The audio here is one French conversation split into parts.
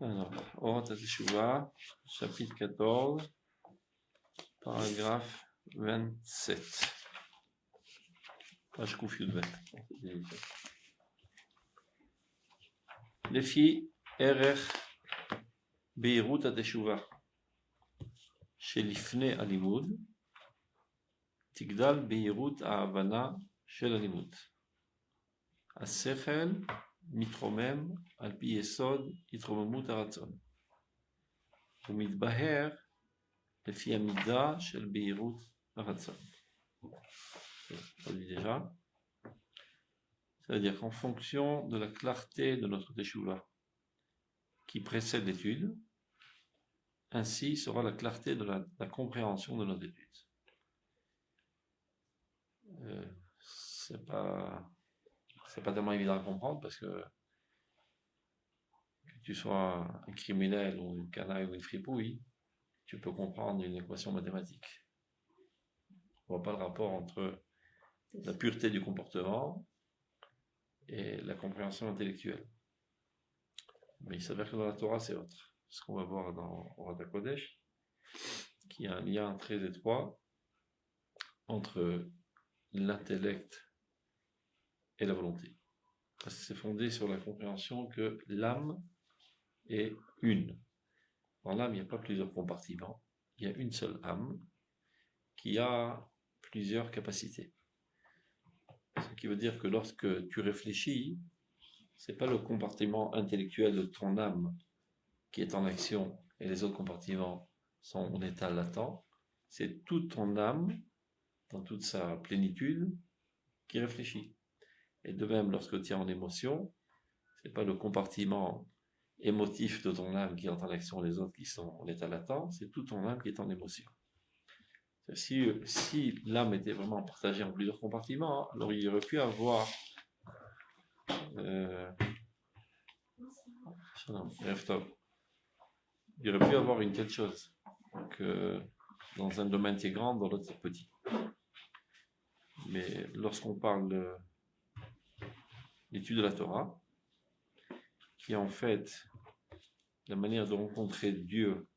Alors, Orat HaTeshuvah, chapitre 14, paragraphe 27. Page Koufioudbet. Les filles, Erech Beirut HaTeshuvah, chez l'Ifne Alimud, Tigdal Beirut Ha'avana, chez l'Alimud. השכל מתרומם על פי יסוד התרוממות הרצון ומתבהר לפי המידה של בהירות הרצון. Déjà, c'est-à-dire qu'en fonction de la clarté de notre teshuva qui précède l'étude, ainsi sera la clarté de la compréhension de notre étude. C'est pas tellement évident à comprendre parce que tu sois un criminel ou une canaille ou une fripouille, tu peux comprendre une équation mathématique. On ne voit pas le rapport entre la pureté du comportement et la compréhension intellectuelle. Mais il s'avère que dans la Torah, c'est autre. Ce qu'on va voir dans Orat HaKodesh, qu'il y a un lien très étroit entre l'intellect et la volonté. Parce que c'est fondé sur la compréhension que l'âme est une. Dans l'âme, il n'y a pas plusieurs compartiments. Il y a une seule âme qui a plusieurs capacités. Ce qui veut dire que lorsque tu réfléchis, c'est pas le compartiment intellectuel de ton âme qui est en action et les autres compartiments sont en état latent. C'est toute ton âme, dans toute sa plénitude, qui réfléchit. Et de même, lorsque tu es en émotion, c'est pas le compartiment émotif de ton âme qui entre en action, les autres qui sont en état latent, c'est toute ton âme qui est en émotion. Si l'âme était vraiment partagée en plusieurs compartiments, alors il aurait pu avoir une telle chose que dans un domaine c'est grand, dans l'autre c'est petit. Mais lorsqu'on parle de l'étude de la Torah, qui est en fait la manière de rencontrer Dieu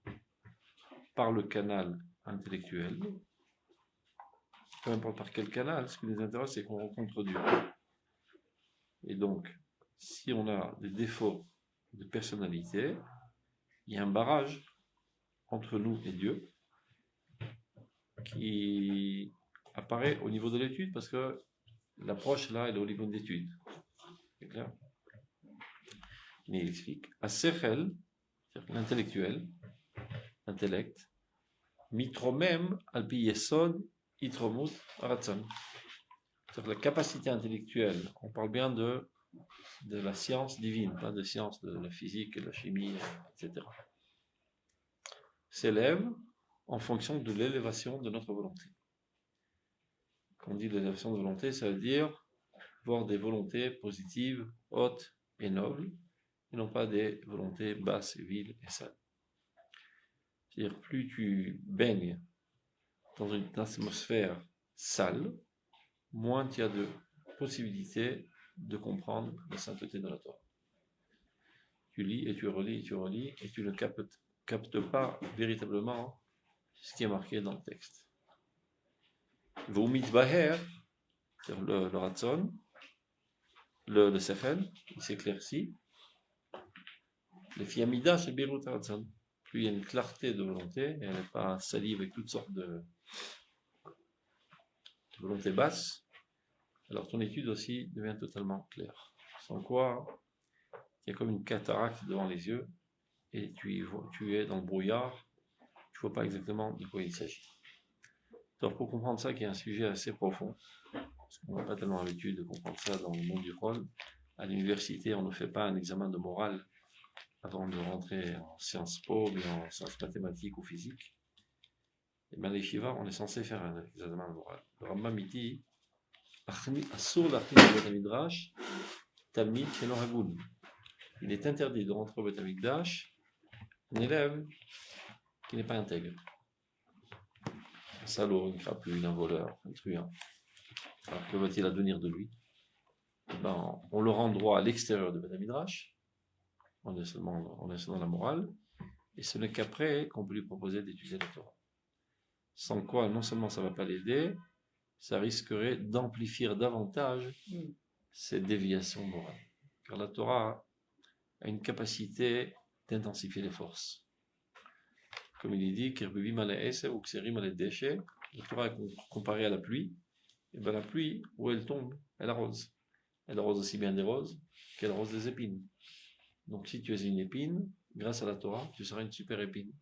par le canal intellectuel, peu importe par quel canal, ce qui nous intéresse, c'est qu'on rencontre Dieu. Et donc, si on a des défauts de personnalité, il y a un barrage entre nous et Dieu qui apparaît au niveau de l'étude, parce que l'approche là, elle est au niveau de l'étude. C'est clair? Mais il explique, Asechel, c'est-à-dire l'intellectuel, intellect, mitromem alpi yesod itromut aratzon. C'est-à-dire la capacité intellectuelle, on parle bien de la science divine, pas de science de la physique, de la chimie, etc. S'élève en fonction de l'élévation de notre volonté. Quand on dit l'élévation de volonté, ça veut dire voir des volontés positives, hautes et nobles, et non pas des volontés basses, viles et sales. C'est-à-dire, plus tu baignes dans une atmosphère sale, moins tu as de possibilités de comprendre la sainteté de la Torah. Tu lis et tu relis et tu relis, et tu ne captes pas véritablement ce qui est marqué dans le texte. V'umitbaher, c'est-à-dire le ratzon, le sechel, il s'éclaircit. Les fiamida chez Beirut Ratzon. Plus il y a une clarté de volonté, et elle n'est pas salie avec toutes sortes de volontés basses, alors ton étude aussi devient totalement claire. Sans quoi, il y a comme une cataracte devant les yeux, et tu es dans le brouillard, tu ne vois pas exactement de quoi il s'agit. Alors pour comprendre ça, qui est un sujet assez profond, parce qu'on n'a pas tellement l'habitude de comprendre ça dans le monde du rôle, à l'université, on ne fait pas un examen de morale avant de rentrer en sciences po, mais en sciences mathématiques ou physiques. Et bien les Shiva, on est censé faire un examen de morale. Le Rambam dit, Asur l'achni de Bet Midrash, Talmid Shelo Hagun. Il est interdit de rentrer au Bet Mikdash un élève qui n'est pas intègre. Un salaud, une crapule, un voleur, un truand. Alors que va-t-il advenir de lui? On le rend droit à l'extérieur de Bet Midrash, on est seulement la morale, et ce n'est qu'après qu'on peut lui proposer d'étudier la Torah. Sans quoi, non seulement ça ne va pas l'aider, ça risquerait d'amplifier davantage ces déviations morales. Car la Torah a une capacité d'intensifier les forces. Comme il est dit, la Torah est comparée à la pluie, et bien la pluie, où elle tombe, elle arrose. Elle arrose aussi bien des roses qu'elle arrose des épines. Donc si tu es une épine, grâce à la Torah, tu seras une super épine.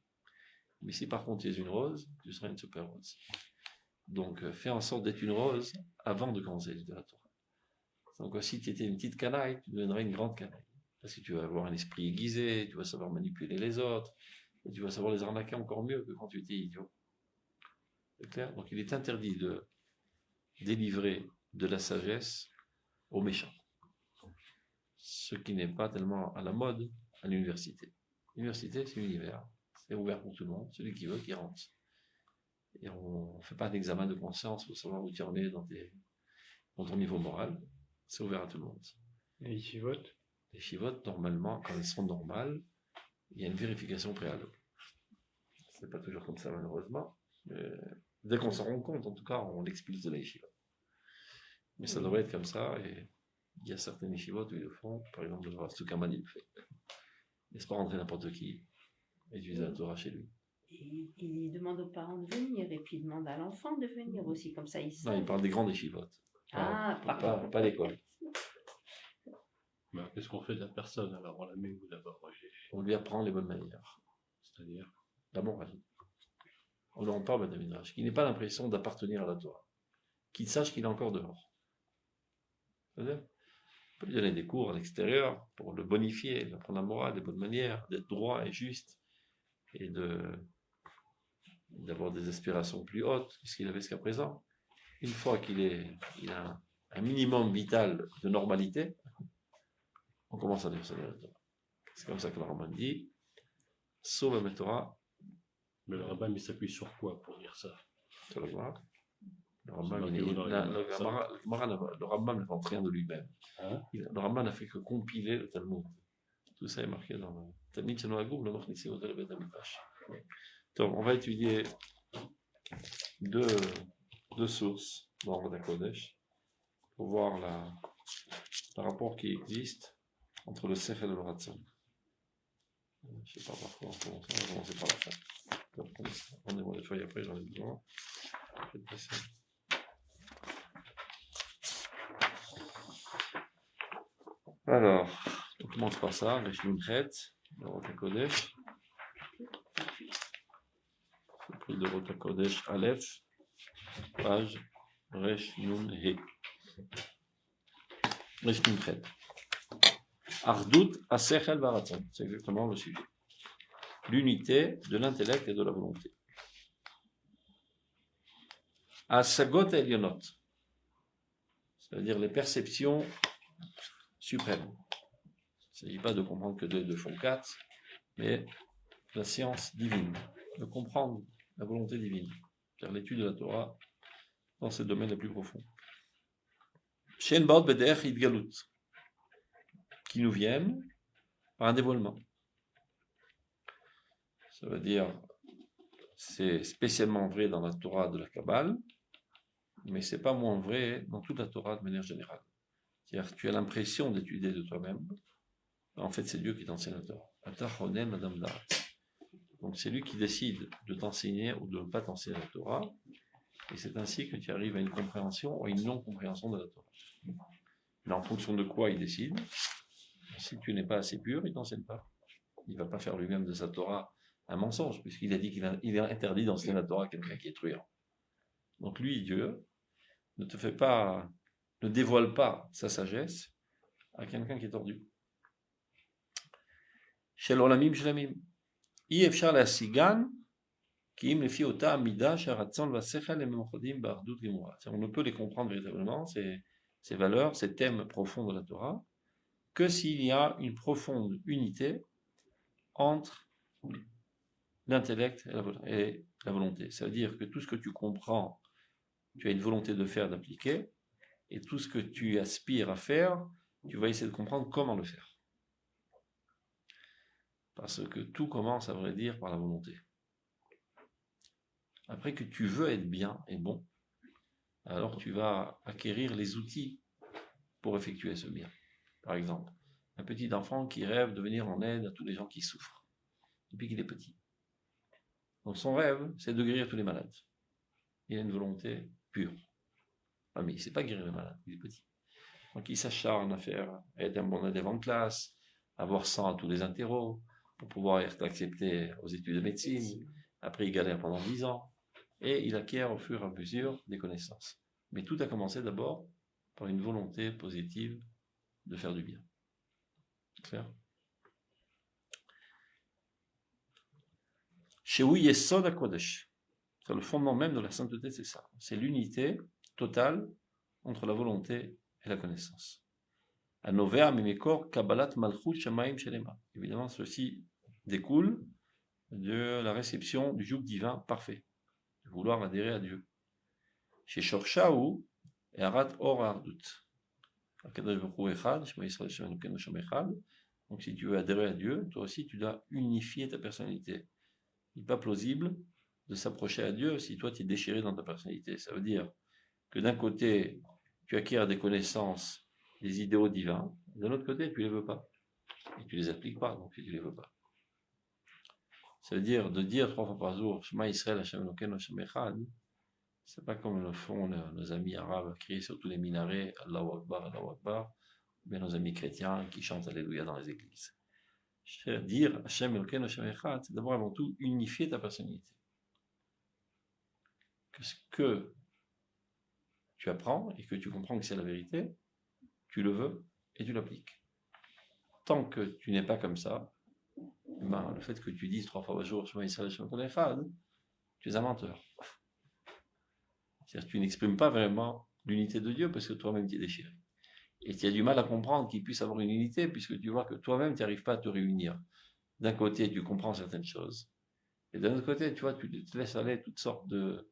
Mais si par contre tu es une rose, tu seras une super rose. Donc fais en sorte d'être une rose avant de commencer à étudier la Torah. Donc si tu étais une petite canaille, tu deviendrais une grande canaille. Parce que tu vas avoir un esprit aiguisé, tu vas savoir manipuler les autres, et tu vas savoir les arnaquer encore mieux que quand tu étais idiot. C'est clair? Donc il est interdit de délivrer de la sagesse aux méchants. Ce qui n'est pas tellement à la mode à l'université. L'université, c'est l'univers. C'est ouvert pour tout le monde. Celui qui veut, qui rentre. Et on ne fait pas d'examen de conscience pour savoir où tu en es dans ton niveau moral. C'est ouvert à tout le monde. Et les chivotes? Les chivotes, normalement, quand elles sont normales, il y a une vérification préalable. C'est pas toujours comme ça, malheureusement. Mais dès qu'on s'en rend compte, en tout cas, on l'expulse de la yeshiva. Mais ça devrait être comme ça, et il y a certaines yeshivot où ils le font, par exemple, le Rav Tzukaman, il le fait. Laisse pas rentrer n'importe qui, utiliser la Torah chez lui. Et il demande aux parents de venir, et puis il demande à l'enfant de venir aussi, comme ça il sait. Non, il parle des grandes yeshivot. Pas l'école. Ben, qu'est-ce qu'on fait de la personne alors? On la met où d'abord? On lui apprend les bonnes manières. C'est-à-dire la morale. On leur parle de Midrash, qu'il n'ait pas l'impression d'appartenir à la Torah, qu'il sache qu'il est encore dehors. C'est-à-dire, on peut lui donner des cours à l'extérieur pour le bonifier, lui apprendre la morale, les bonnes manières, d'être droit et juste, et d'avoir des aspirations plus hautes que ce qu'il avait jusqu'à présent. Une fois qu'il a un minimum vital de normalité, on commence à lui enseigner la Torah. C'est comme ça que le Rambam dit, sauve la Torah. Mais le rabbin, il s'appuie sur quoi pour dire ça? Sur le Gemara. Le Rambam n'invente rien de lui-même. Hein? Le Rambam n'a fait que compiler le Talmud. Tout ça est marqué dans le Talmud Shel Agoub, le Machnissi au Beth Amikdash. Donc, on va étudier deux sources dans le Kodesh pour voir le rapport qui existe entre le Sechel et le Ratzon. Je ne sais pas parfois, on va commencer par la fin. Prenez-moi les feuilles après, j'en ai besoin. Je vais te laisser. Alors, on commence par ça, Resh Nun Het, de Rota Kodesh. Le prix de Rota Kodesh Aleph, page Resh Nun He. Resh Nun Het. Ardout Asechel Varatzon, c'est exactement le sujet. L'unité de l'intellect et de la volonté. Asagot Elionot, c'est-à-dire les perceptions suprêmes. Il ne s'agit pas de comprendre que 2 et 2 font 4, mais la science divine, de comprendre la volonté divine, c'est-à-dire l'étude de la Torah dans ce domaine le plus profond. Shen Baot Beder Idgalut, qui nous viennent par un dévoilement. Ça veut dire, c'est spécialement vrai dans la Torah de la Kabbale, mais c'est pas moins vrai dans toute la Torah de manière générale. C'est-à-dire que tu as l'impression d'étudier de toi-même, en fait c'est Dieu qui t'enseigne la Torah. Atachonem Madame Darat. Donc c'est lui qui décide de t'enseigner ou de ne pas t'enseigner la Torah, et c'est ainsi que tu arrives à une compréhension ou à une non-compréhension de la Torah. Mais en fonction de quoi il décide, si tu n'es pas assez pur, il ne t'enseigne pas. Il ne va pas faire lui-même de sa Torah un mensonge, puisqu'il a dit qu'il est interdit d'enseigner la Torah à quelqu'un qui est truand. Donc lui, Dieu, ne dévoile pas sa sagesse à quelqu'un qui est tordu. Shel olamim shlamim. Hi efshar lasigan ki im lefi ota amida sheratzon vasechel ememochodim ba'ardut gemura. On ne peut les comprendre véritablement, ces valeurs, ces thèmes profonds de la Torah, que s'il y a une profonde unité entre l'intellect et la volonté. Ça veut dire que tout ce que tu comprends, tu as une volonté de faire, d'appliquer, et tout ce que tu aspires à faire, tu vas essayer de comprendre comment le faire. Parce que tout commence, à vrai dire, par la volonté. Après que tu veux être bien et bon, alors tu vas acquérir les outils pour effectuer ce bien. Par exemple, un petit enfant qui rêve de venir en aide à tous les gens qui souffrent, depuis qu'il est petit. Donc son rêve, c'est de guérir tous les malades. Il a une volonté pure. Ah, mais il ne sait pas guérir les malades, il est petit. Donc il s'acharne à être un bon élève en classe, avoir 100 à tous les interros, pour pouvoir être accepté aux études de médecine. Après, il galère pendant 10 ans, et il acquiert au fur et à mesure des connaissances. Mais tout a commencé d'abord par une volonté positive de faire du bien. Clair? Shehu Yesod HaKodesh. Le fondement même de la sainteté, c'est ça. C'est l'unité totale entre la volonté et la connaissance. Anovea mimekor kabbalat malchut shamayim shelema. Évidemment, ceci découle de la réception du joug divin parfait, de vouloir adhérer à Dieu. Chez Shorshahu et Arat Or Ardut. Donc, si tu veux adhérer à Dieu, toi aussi, tu dois unifier ta personnalité. Il n'est pas plausible de s'approcher à Dieu si toi, tu es déchiré dans ta personnalité. Ça veut dire que d'un côté, tu acquiers des connaissances, des idéaux divins, de l'autre côté, tu ne les veux pas. Et tu ne les appliques pas, donc tu ne les veux pas. Ça veut dire de dire 3 fois par jour, Shema Yisrael Hashem Elokeinu Hashem Echad, c'est pas comme le font nos amis arabes crier sur tous les minarets, Allahu Akbar, ou bien nos amis chrétiens qui chantent Alléluia dans les églises. Dire Hashem Elokeinu Hashem Echad, c'est d'abord avant tout unifier ta personnalité. Que ce que tu apprends et que tu comprends que c'est la vérité, tu le veux et tu l'appliques. Tant que tu n'es pas comme ça, ben, le fait que tu dises 3 fois par jour Shema Yisrael Hashem Elokeinu Echad, tu es un menteur. C'est-à-dire que tu n'exprimes pas vraiment l'unité de Dieu parce que toi-même tu es déchiré. Et tu as du mal à comprendre qu'il puisse avoir une unité puisque tu vois que toi-même tu n'arrives pas à te réunir. D'un côté, tu comprends certaines choses. Et d'un autre côté, tu vois, tu te laisses aller toutes sortes de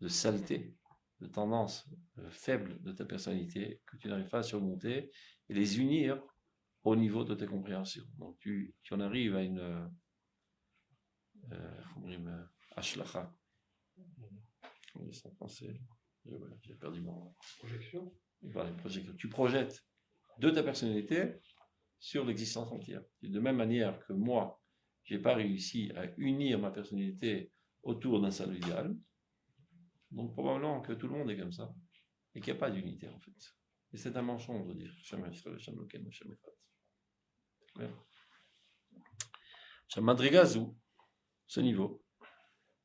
saletés, de tendances faibles de ta personnalité que tu n'arrives pas à surmonter et les unir au niveau de tes compréhensions. Donc tu en arrives à une ashlacha. En français, j'ai perdu mon Projection. Voilà, projection. Tu projettes de ta personnalité sur l'existence entière. Et de même manière que moi, j'ai pas réussi à unir ma personnalité autour d'un seul idéal, donc probablement que tout le monde est comme ça, et qu'il n'y a pas d'unité en fait. Et c'est un mensonge de dire Shem Yisrael, Shem Elokeinu, Shem Echad. Shem Madrigazu, ce niveau.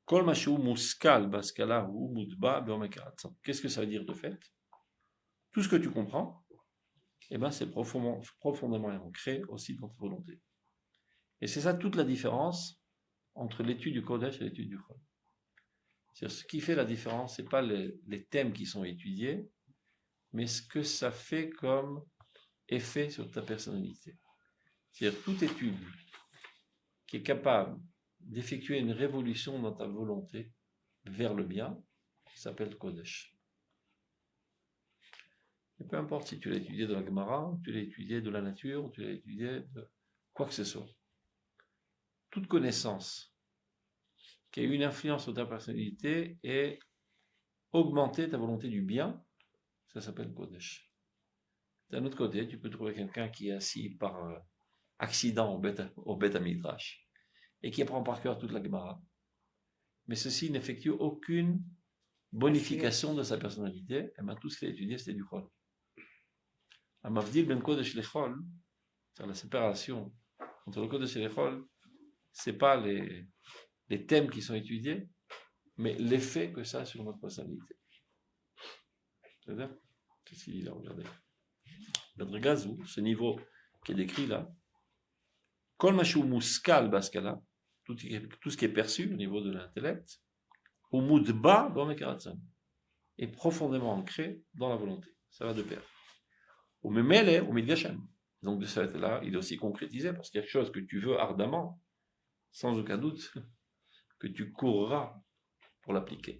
Kol mashu muskal baskala ou mudba beomekarat. Qu'est-ce que ça veut dire de fait? Tout ce que tu comprends, eh ben, c'est profondément ancré aussi dans ta volonté. Et c'est ça toute la différence entre l'étude du Kodesh et l'étude du Chol. C'est-à-dire, ce qui fait la différence, c'est pas les thèmes qui sont étudiés, mais ce que ça fait comme effet sur ta personnalité. C'est-à-dire, toute étude qui est capable d'effectuer une révolution dans ta volonté vers le bien, s'appelle Kodesh. Et peu importe si tu l'as étudié de la Gemara, tu l'as étudié de la nature, tu l'as étudié de quoi que ce soit. Toute connaissance qui a eu une influence sur ta personnalité et augmenter ta volonté du bien, ça s'appelle Kodesh. D'un autre côté, tu peux trouver quelqu'un qui est assis par accident au Beth Midrash et qui apprend par cœur toute la Gemara. Mais ceci n'effectue aucune bonification de sa personnalité. Et bien, tout ce qu'il a étudié, c'était du Chol. Amavdil ben Kodesh le Chol, c'est-à-dire la séparation entre le Kodesh et le Chol, c'est pas les thèmes qui sont étudiés, mais l'effet que ça a sur notre personnalité. C'est-à-dire, qu'est-ce qu'il dit là, regardez. Bedregazou, ce niveau qui est décrit là, Kol Mashu Muskal Baskala, tout ce qui est perçu au niveau de l'intellect, ou Mudba Bomekaratsan, est profondément ancré dans la volonté. Ça va de pair. Ou Memele ou Midgashem. Donc de ce fait-là, il est aussi concrétisé parce qu'il y a quelque chose que tu veux ardemment, sans aucun doute, que tu courras pour l'appliquer.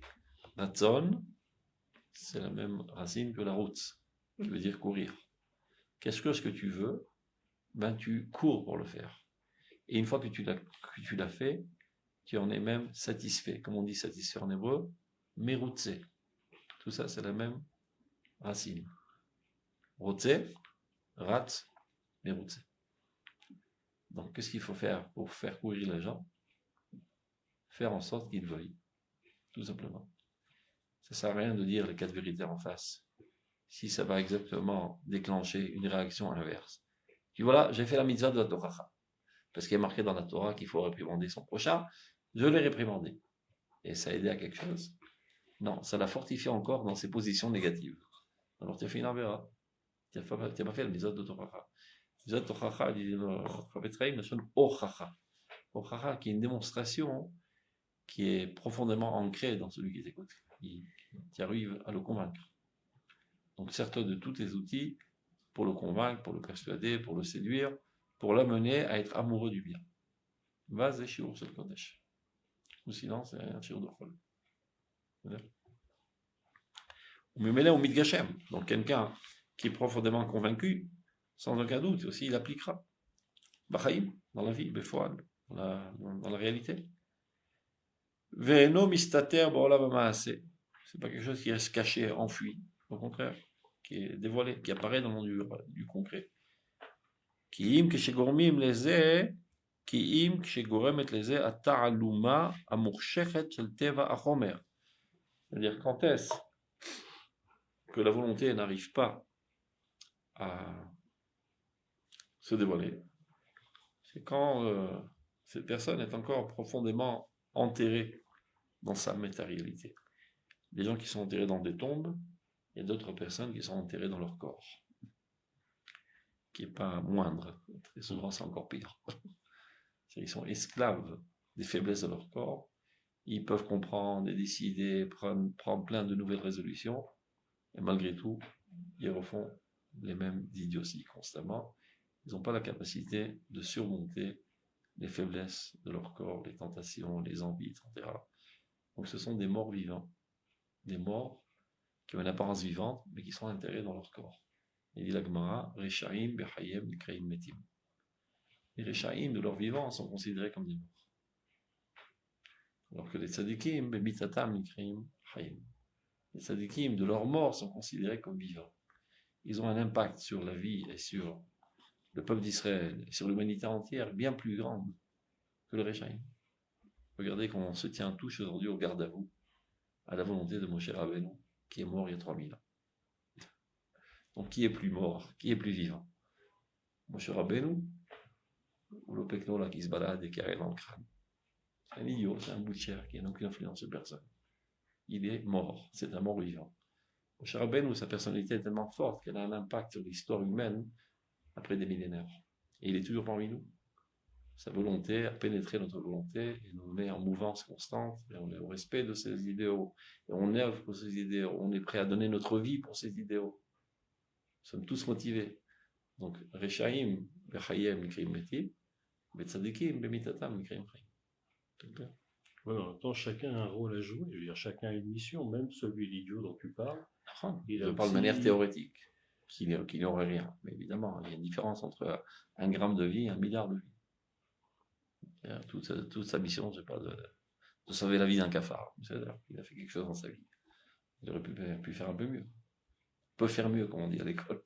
La zone, c'est la même racine que la route, qui veut dire courir. Quelque chose que tu veux, ben tu cours pour le faire. Et une fois que tu l'as fait, tu en es même satisfait. Comme on dit satisfait en hébreu, merutze. Tout ça, c'est la même racine. Rotze, rat, merutze. Donc, qu'est-ce qu'il faut faire pour faire courir les gens? Faire en sorte qu'ils veuillent. Tout simplement. Ça ne sert à rien de dire les 4 vérités en face. Si ça va exactement déclencher une réaction inverse. Puis voilà, j'ai fait la mitzvah de la Torah. Parce qu'il est marqué dans la Torah qu'il faut réprimander son prochain. Je l'ai réprimandé. Et ça a aidé à quelque chose? Non, ça l'a fortifié encore dans ses positions négatives. Alors tu as fait une avéra. Tu n'as pas fait la mitzvah de Torah. La mitzvah de Torah, dit le Chafetz Chaim, Ochacha. Ochacha, qui est une démonstration qui est profondément ancrée dans celui qui t'écoute. Qui arrive à le convaincre. Donc, certes de tous tes outils pour le convaincre, pour le persuader, pour le séduire, pour l'amener à être amoureux du bien. Vas et shiur shel kodesh. Ou sinon, c'est un shiur de chol. On me mêlait au mitgashem. Donc, quelqu'un qui est profondément convaincu, sans aucun doute, aussi il appliquera. Bachaim, dans la vie, befoal, dans la réalité. Ve'eno mistater ba'olam ha'maaseh. C'est pas quelque chose qui reste caché, enfui. Au contraire, qui est dévoilé, qui apparaît dans le monde du concret. Ki'im keshegormim leze, ki'im keshegoremet leze ata'aluma amurshechet shel teva achomer. C'est-à-dire, quand est-ce que la volonté n'arrive pas à se dévoiler? C'est quand cette personne est encore profondément enterrée dans sa métaréalité. Les gens qui sont enterrés dans des tombes, il y a d'autres personnes qui sont enterrées dans leur corps, qui n'est pas moindre. Très souvent, c'est encore pire. Ils sont esclaves des faiblesses de leur corps. Ils peuvent comprendre et décider, prendre plein de nouvelles résolutions, et malgré tout, ils refont les mêmes idioties constamment. Ils n'ont pas la capacité de surmonter les faiblesses de leur corps, les tentations, les envies, etc. Donc ce sont des morts vivants. Des morts qui ont une apparence vivante, mais qui sont enterrés dans leur corps. Il dit la Gemara, Rechaim bechayem nikreim metim. Les Rechaim de leur vivant sont considérés comme des morts. Alors que les Tzadikim, bemitatam nikreim chayim. Les Tzadikim de leur mort sont considérés comme vivants. Ils ont un impact sur la vie et sur le peuple d'Israël, et sur l'humanité entière, bien plus grande que le Rechaim. Regardez comment on se tient tous aujourd'hui au garde à vous, à la volonté de Moshe Rabbeinu, qui est mort il y a 3000 ans. Donc qui est plus mort, qui est plus vivant? Moshe Rabbeinu ou le Pekno là qui se balade et qui arrive dans le crâne? C'est un idiot, c'est un bout de chair qui n'a aucune influence sur personne. Il est mort, c'est un mort vivant. Moshe Rabbeinu, sa personnalité est tellement forte qu'elle a un impact sur l'histoire humaine après des millénaires. Et il est toujours parmi nous. Sa volonté a pénétré notre volonté et nous met en mouvance constante, et on est au respect de ses idéaux, et on œuvre pour ses idéaux, on est prêt à donner notre vie pour ses idéaux. Nous sommes tous motivés. Donc, Rechaim, Bechayem, Nikrim Metim, Betzadikim, Bemitatam, Nikrim Chayim. Oui, en même temps, chacun a un rôle à jouer. Je veux dire, chacun a une mission, même celui d'idiot dont tu parles. Je parle de manière théorétique, qu'il n'y aurait rien. Mais évidemment, il y a une différence entre 1 gramme de vie et 1 milliard de vie. Toute sa mission, c'est pas de sauver la vie d'un cafard. Il a fait quelque chose dans sa vie. Il aurait pu faire un peu mieux. Peut faire mieux, comme on dit à l'école.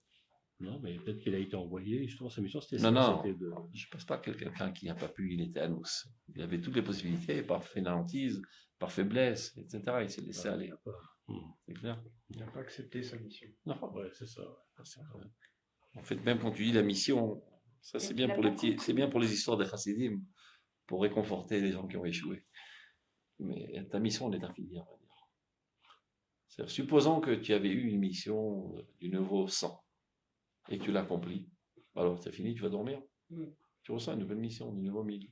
Non, mais peut-être qu'il a été envoyé. Justement, sa mission, c'était non, ça. Non, je ne pense pas que quelqu'un qui n'a pas pu, il était à nous. Il avait toutes les possibilités, par fainéantise, par faiblesse, etc. Il s'est laissé aller. C'est clair. Il n'a pas accepté sa mission. Non. Ouais, c'est ça. Ouais. En fait, même quand tu dis la mission, ça c'est bien pour les petits, c'est bien pour les histoires des chassidim, pour réconforter les gens qui ont échoué. Mais ta mission, elle est infinie, on va dire. C'est-à-dire, supposons que tu avais eu une mission du niveau 100 et que tu l'as accomplie. Alors, c'est fini, tu vas dormir. Tu ressens une nouvelle mission du niveau 1000.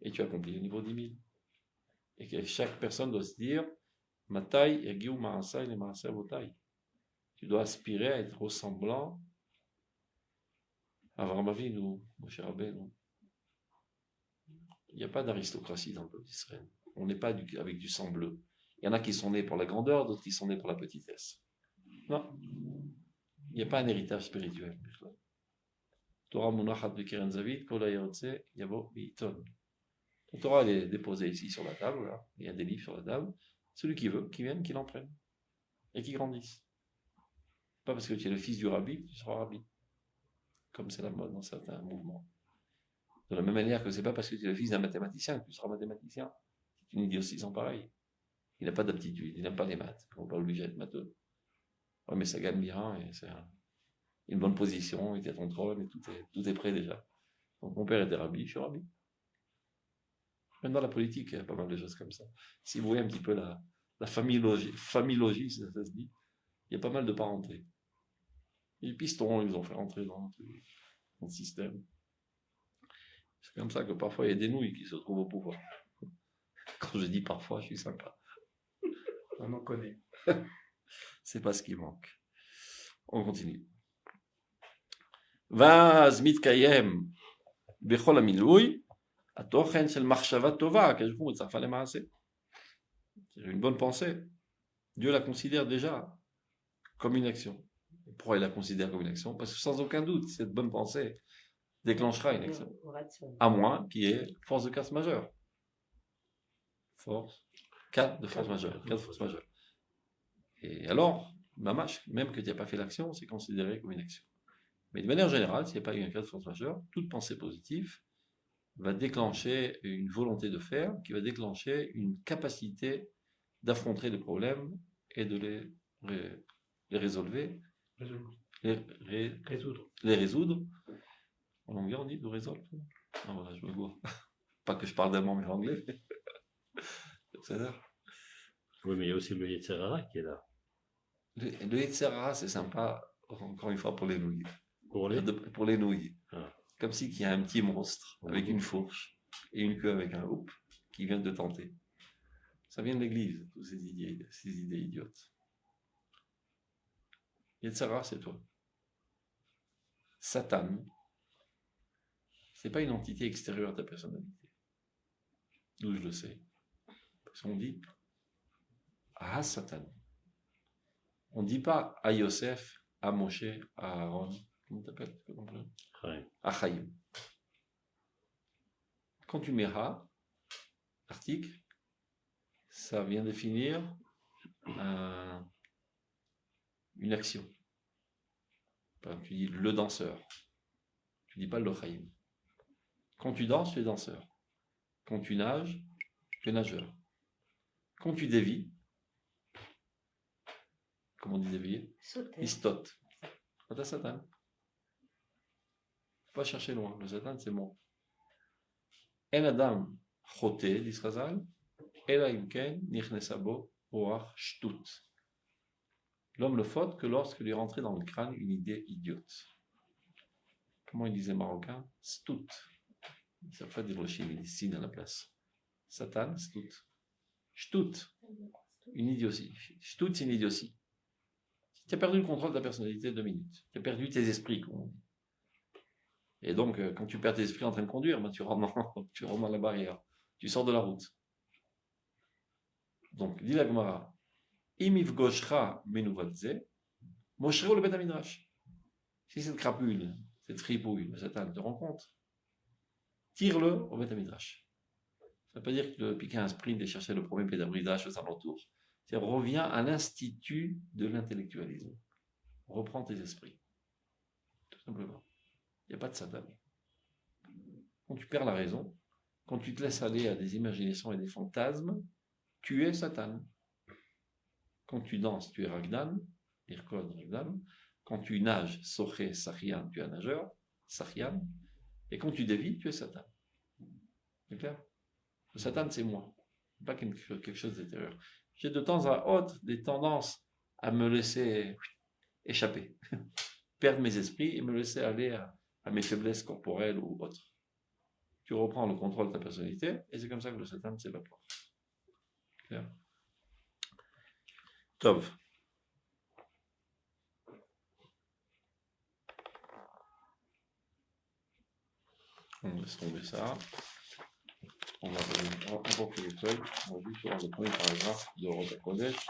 Et tu accomplis le niveau 10 000. Et que chaque personne doit se dire, ma taille est Guillaume Maasai et Maasai Votaï. Tu dois aspirer à être ressemblant à Avraham Avinu, Moshe Rabbeinu. Il n'y a pas d'aristocratie dans le peuple d'Israël. On n'est pas avec du sang bleu. Il y en a qui sont nés pour la grandeur, d'autres qui sont nés pour la petitesse. Non. Il n'y a pas un héritage spirituel. Torah Munachat Bekeren Zavit, Kol Hayotze Yavo Beiton. La Torah, elle est déposée ici sur la table, là. Il y a des livres sur la table. Celui qui veut, qui vienne, qu'il en prenne. Et qui grandisse. Pas parce que tu es le fils du rabbi que tu seras rabbi. Comme c'est la mode dans certains mouvements. De la même manière que c'est pas parce que tu es le fils d'un mathématicien que tu seras mathématicien. C'est une idiotie sans pareil. Il n'a pas d'aptitude, il n'aime pas les maths. On n'est pas obligé d'être matheux. Ouais, mais ça gagne bien et c'est une bonne position, il est à ton trône et tout est prêt déjà. Donc mon père était rabbi, je suis rabbi. Même dans la politique, il y a pas mal de choses comme ça. Si vous voyez un petit peu la familologie, ça se dit, il y a pas mal de parenté. Les pistons, ils ont fait rentrer dans le système. C'est comme ça que parfois il y a des nouilles qui se trouvent au pouvoir. Quand je dis parfois, je suis sympa. On en connaît. C'est pas ce qui manque. On continue. Vaz mitkayem bechol hamilui atochen shel machshava tova kajvu mitzafa lemaaseh. Une bonne pensée. Dieu la considère déjà comme une action. Pourquoi il la considère comme une action? Parce que sans aucun doute, cette bonne pensée déclenchera une action. À moins qu'il y ait force de casse majeure. Cas de force majeure. Et alors, mamash, même que tu n'as pas fait l'action, c'est considéré comme une action. Mais de manière générale, s'il n'y a pas eu un cas de force majeure, toute pensée positive va déclencher une volonté de faire, qui va déclencher une capacité d'affronter les problèmes et de les résolver. Les résoudre. En anglais, on dit de résoudre. Ah, voilà, je me vois. Pas que je parle d'allemand, mais anglais. Oui, mais il y a aussi le Yetzer Hara qui est là. Le Yetzer Hara, c'est sympa, encore une fois, pour les nouilles. Pour les nouilles. Ah. Comme si qu'il y a un petit monstre avec une fourche et une queue avec un houp qui vient de tenter. Ça vient de l'église, toutes ces idées idiotes. Yetzer Hara, c'est toi. Satan, c'est pas une entité extérieure à ta personnalité. D'où je le sais. Parce qu'on dit à Satan. On ne dit pas à Yosef, à Moshe, à Aaron. Comment t'appelles? À Chaim. Quand tu mets Ha, article, ça vient définir une action. Par exemple, tu dis le danseur. Tu dis pas le Chaim. Quand tu danses, tu es danseur. Quand tu nages, tu es nageur. Quand tu dévis, comment on dit dévier? Istot. C'est un Satan. Faut pas chercher loin. Le Satan, c'est moi. En Adam choté, dit Chazal, ela imken nichnesa bo roach shtut. L'homme ne faute que lorsque lui est rentrée dans le crâne une idée idiote. Comment il disait marocain? Stout. Ça fait dire le chien, il dit signe à la place. Satan, stout. Shtut. Une idiotie. Shtut, c'est une idiotie. Tu as perdu le contrôle de ta personnalité 2 minutes. Tu as perdu tes esprits, comme on dit. Et donc, quand tu perds tes esprits en train de conduire, ben, tu rentres dans la barrière. Tu sors de la route. Donc, dit la Gemara, Imif goshra menuvadze, moshero le bet midrash. Si cette crapule, cette fripouille, le Satan te rend compte, tire-le au bet midrash. Ça ne veut pas dire que tu dois piquer un sprint et chercher le premier pédabridash aux alentours. C'est reviens à l'institut de l'intellectualisme. Reprends tes esprits. Tout simplement. Il n'y a pas de Satan. Quand tu perds la raison, quand tu te laisses aller à des imaginations et des fantasmes, tu es Satan. Quand tu danses, tu es Ragdan, Irkod, Ragdan. Quand tu nages, Soché, Sachian, tu es un nageur, Sachian. Et quand tu dévis, tu es Satan. C'est clair? Le Satan, c'est moi. Pas quelque chose d'intérieur. J'ai de temps à autre des tendances à me laisser échapper, perdre mes esprits et me laisser aller à mes faiblesses corporelles ou autres. Tu reprends le contrôle de ta personnalité et c'est comme ça que le Satan s'évapore. Clair? Tov. On laisse tomber ça. On va encore plus les feuilles. On a vu sur le premier paragraphe de Rosh Kodesh.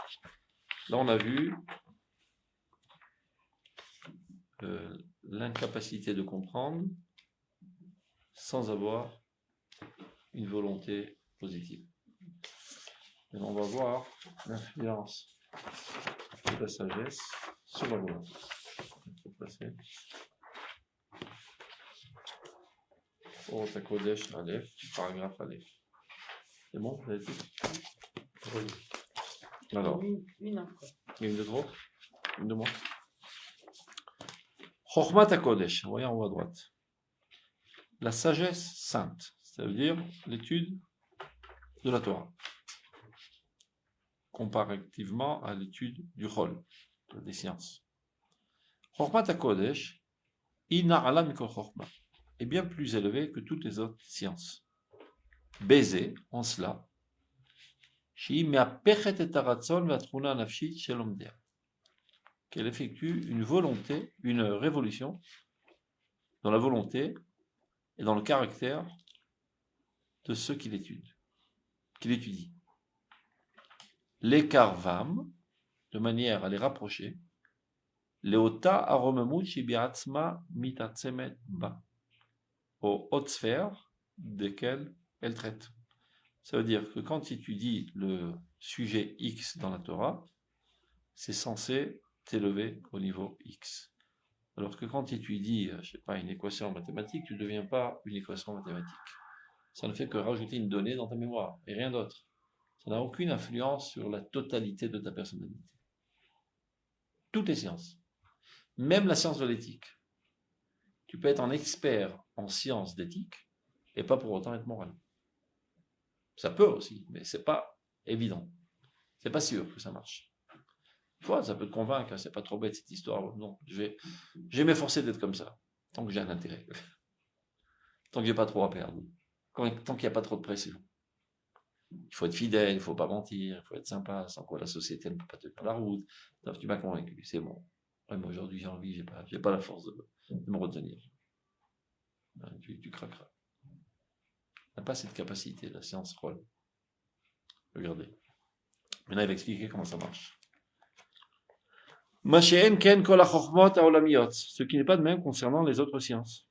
Là, on a vu l'incapacité de comprendre sans avoir une volonté positive. Et on va voir l'influence de la sagesse sur la volonté. Il faut passer. Oh, ta Kodesh, Aleph, paragraphe Aleph. C'est bon, vous avez tout? Oui. Alors, Une encore. une de trop? Une de moins? Chokhmat HaKodesh, voyez en haut à droite. La sagesse sainte, ça veut dire l'étude de la Torah, comparativement à l'étude du Chol, des sciences. Chokhmat HaKodesh, Ina'ala Mikol Chokhma, est bien plus élevé que toutes les autres sciences. Baiser, en cela, qu'elle effectue une volonté, une révolution dans la volonté et dans le caractère de ceux qui l'étudient. L'écarvam, de manière à les rapprocher, Leota aromemut shibiatzma mitatsemet ba, aux hautes sphères desquelles elle traite. Ça veut dire que quand tu étudies le sujet X dans la Torah, c'est censé t'élever au niveau X. Alors que quand tu étudies, je sais pas, une équation mathématique, tu ne deviens pas une équation mathématique. Ça ne fait que rajouter une donnée dans ta mémoire, et rien d'autre. Ça n'a aucune influence sur la totalité de ta personnalité. Toutes les sciences, même la science de l'éthique. Tu peux être un expert en sciences d'éthique, et pas pour autant être moral. Ça peut aussi, mais c'est pas évident. C'est pas sûr que ça marche. Une fois, ça peut te convaincre, c'est pas trop bête cette histoire. Non, je vais m'efforcer d'être comme ça, tant que j'ai un intérêt. Tant que j'ai pas trop à perdre. Tant qu'il n'y a pas trop de pression. Il faut être fidèle, il ne faut pas mentir, il faut être sympa, sans quoi la société ne peut pas tenir la route. Donc, tu m'as convaincu, c'est bon. Ouais, mais aujourd'hui, j'ai envie, j'ai pas la force de me retenir. Tu craqueras. Tu n'as pas cette capacité, la science roll. Regardez. Maintenant, il va expliquer comment ça marche. Ce qui n'est pas de même concernant les autres sciences.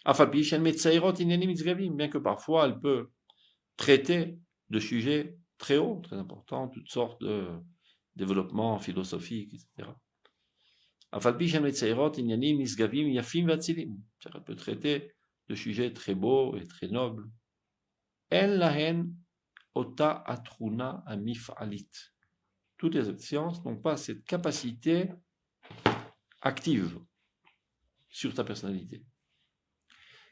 Bien que parfois elle peut traiter de sujets très hauts, très importants, toutes sortes de développements philosophiques, etc. Elle peut traiter de sujets très beaux et très nobles. Toutes les autres sciences n'ont pas cette capacité active sur ta personnalité.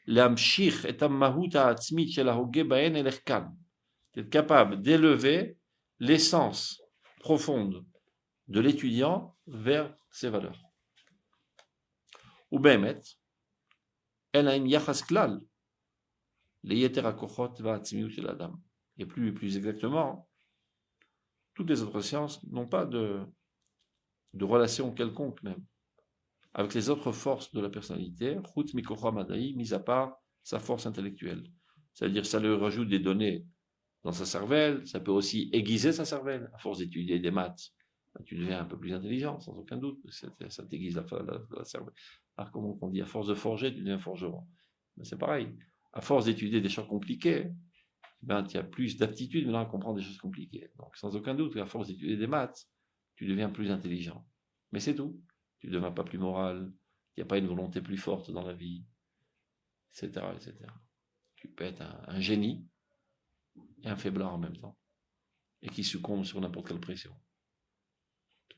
D'être capable d'élever l'essence profonde de l'étudiant vers ses valeurs. Ou bémet, elle a une yachas klal, les yeterakochot va'atzmiut shel adam. Et plus exactement, toutes les autres sciences n'ont pas de relation quelconque même avec les autres forces de la personnalité, chutz mikocha madai, mis à part sa force intellectuelle. C'est-à-dire, ça lui rajoute des données dans sa cervelle, ça peut aussi aiguiser sa cervelle. À force d'étudier des maths, tu deviens un peu plus intelligent, sans aucun doute. Ça t'aiguise la cervelle. Alors, comment on dit, à force de forger, tu deviens forgeron. Mais c'est pareil. À force d'étudier des choses compliquées, tu as plus d'aptitude maintenant à comprendre des choses compliquées. Donc, sans aucun doute, à force d'étudier des maths, tu deviens plus intelligent. Mais c'est tout. Tu ne deviens pas plus moral. Il n'y a pas une volonté plus forte dans la vie, etc., etc. Tu peux être un génie et un faiblard en même temps, et qui succombe sur n'importe quelle pression,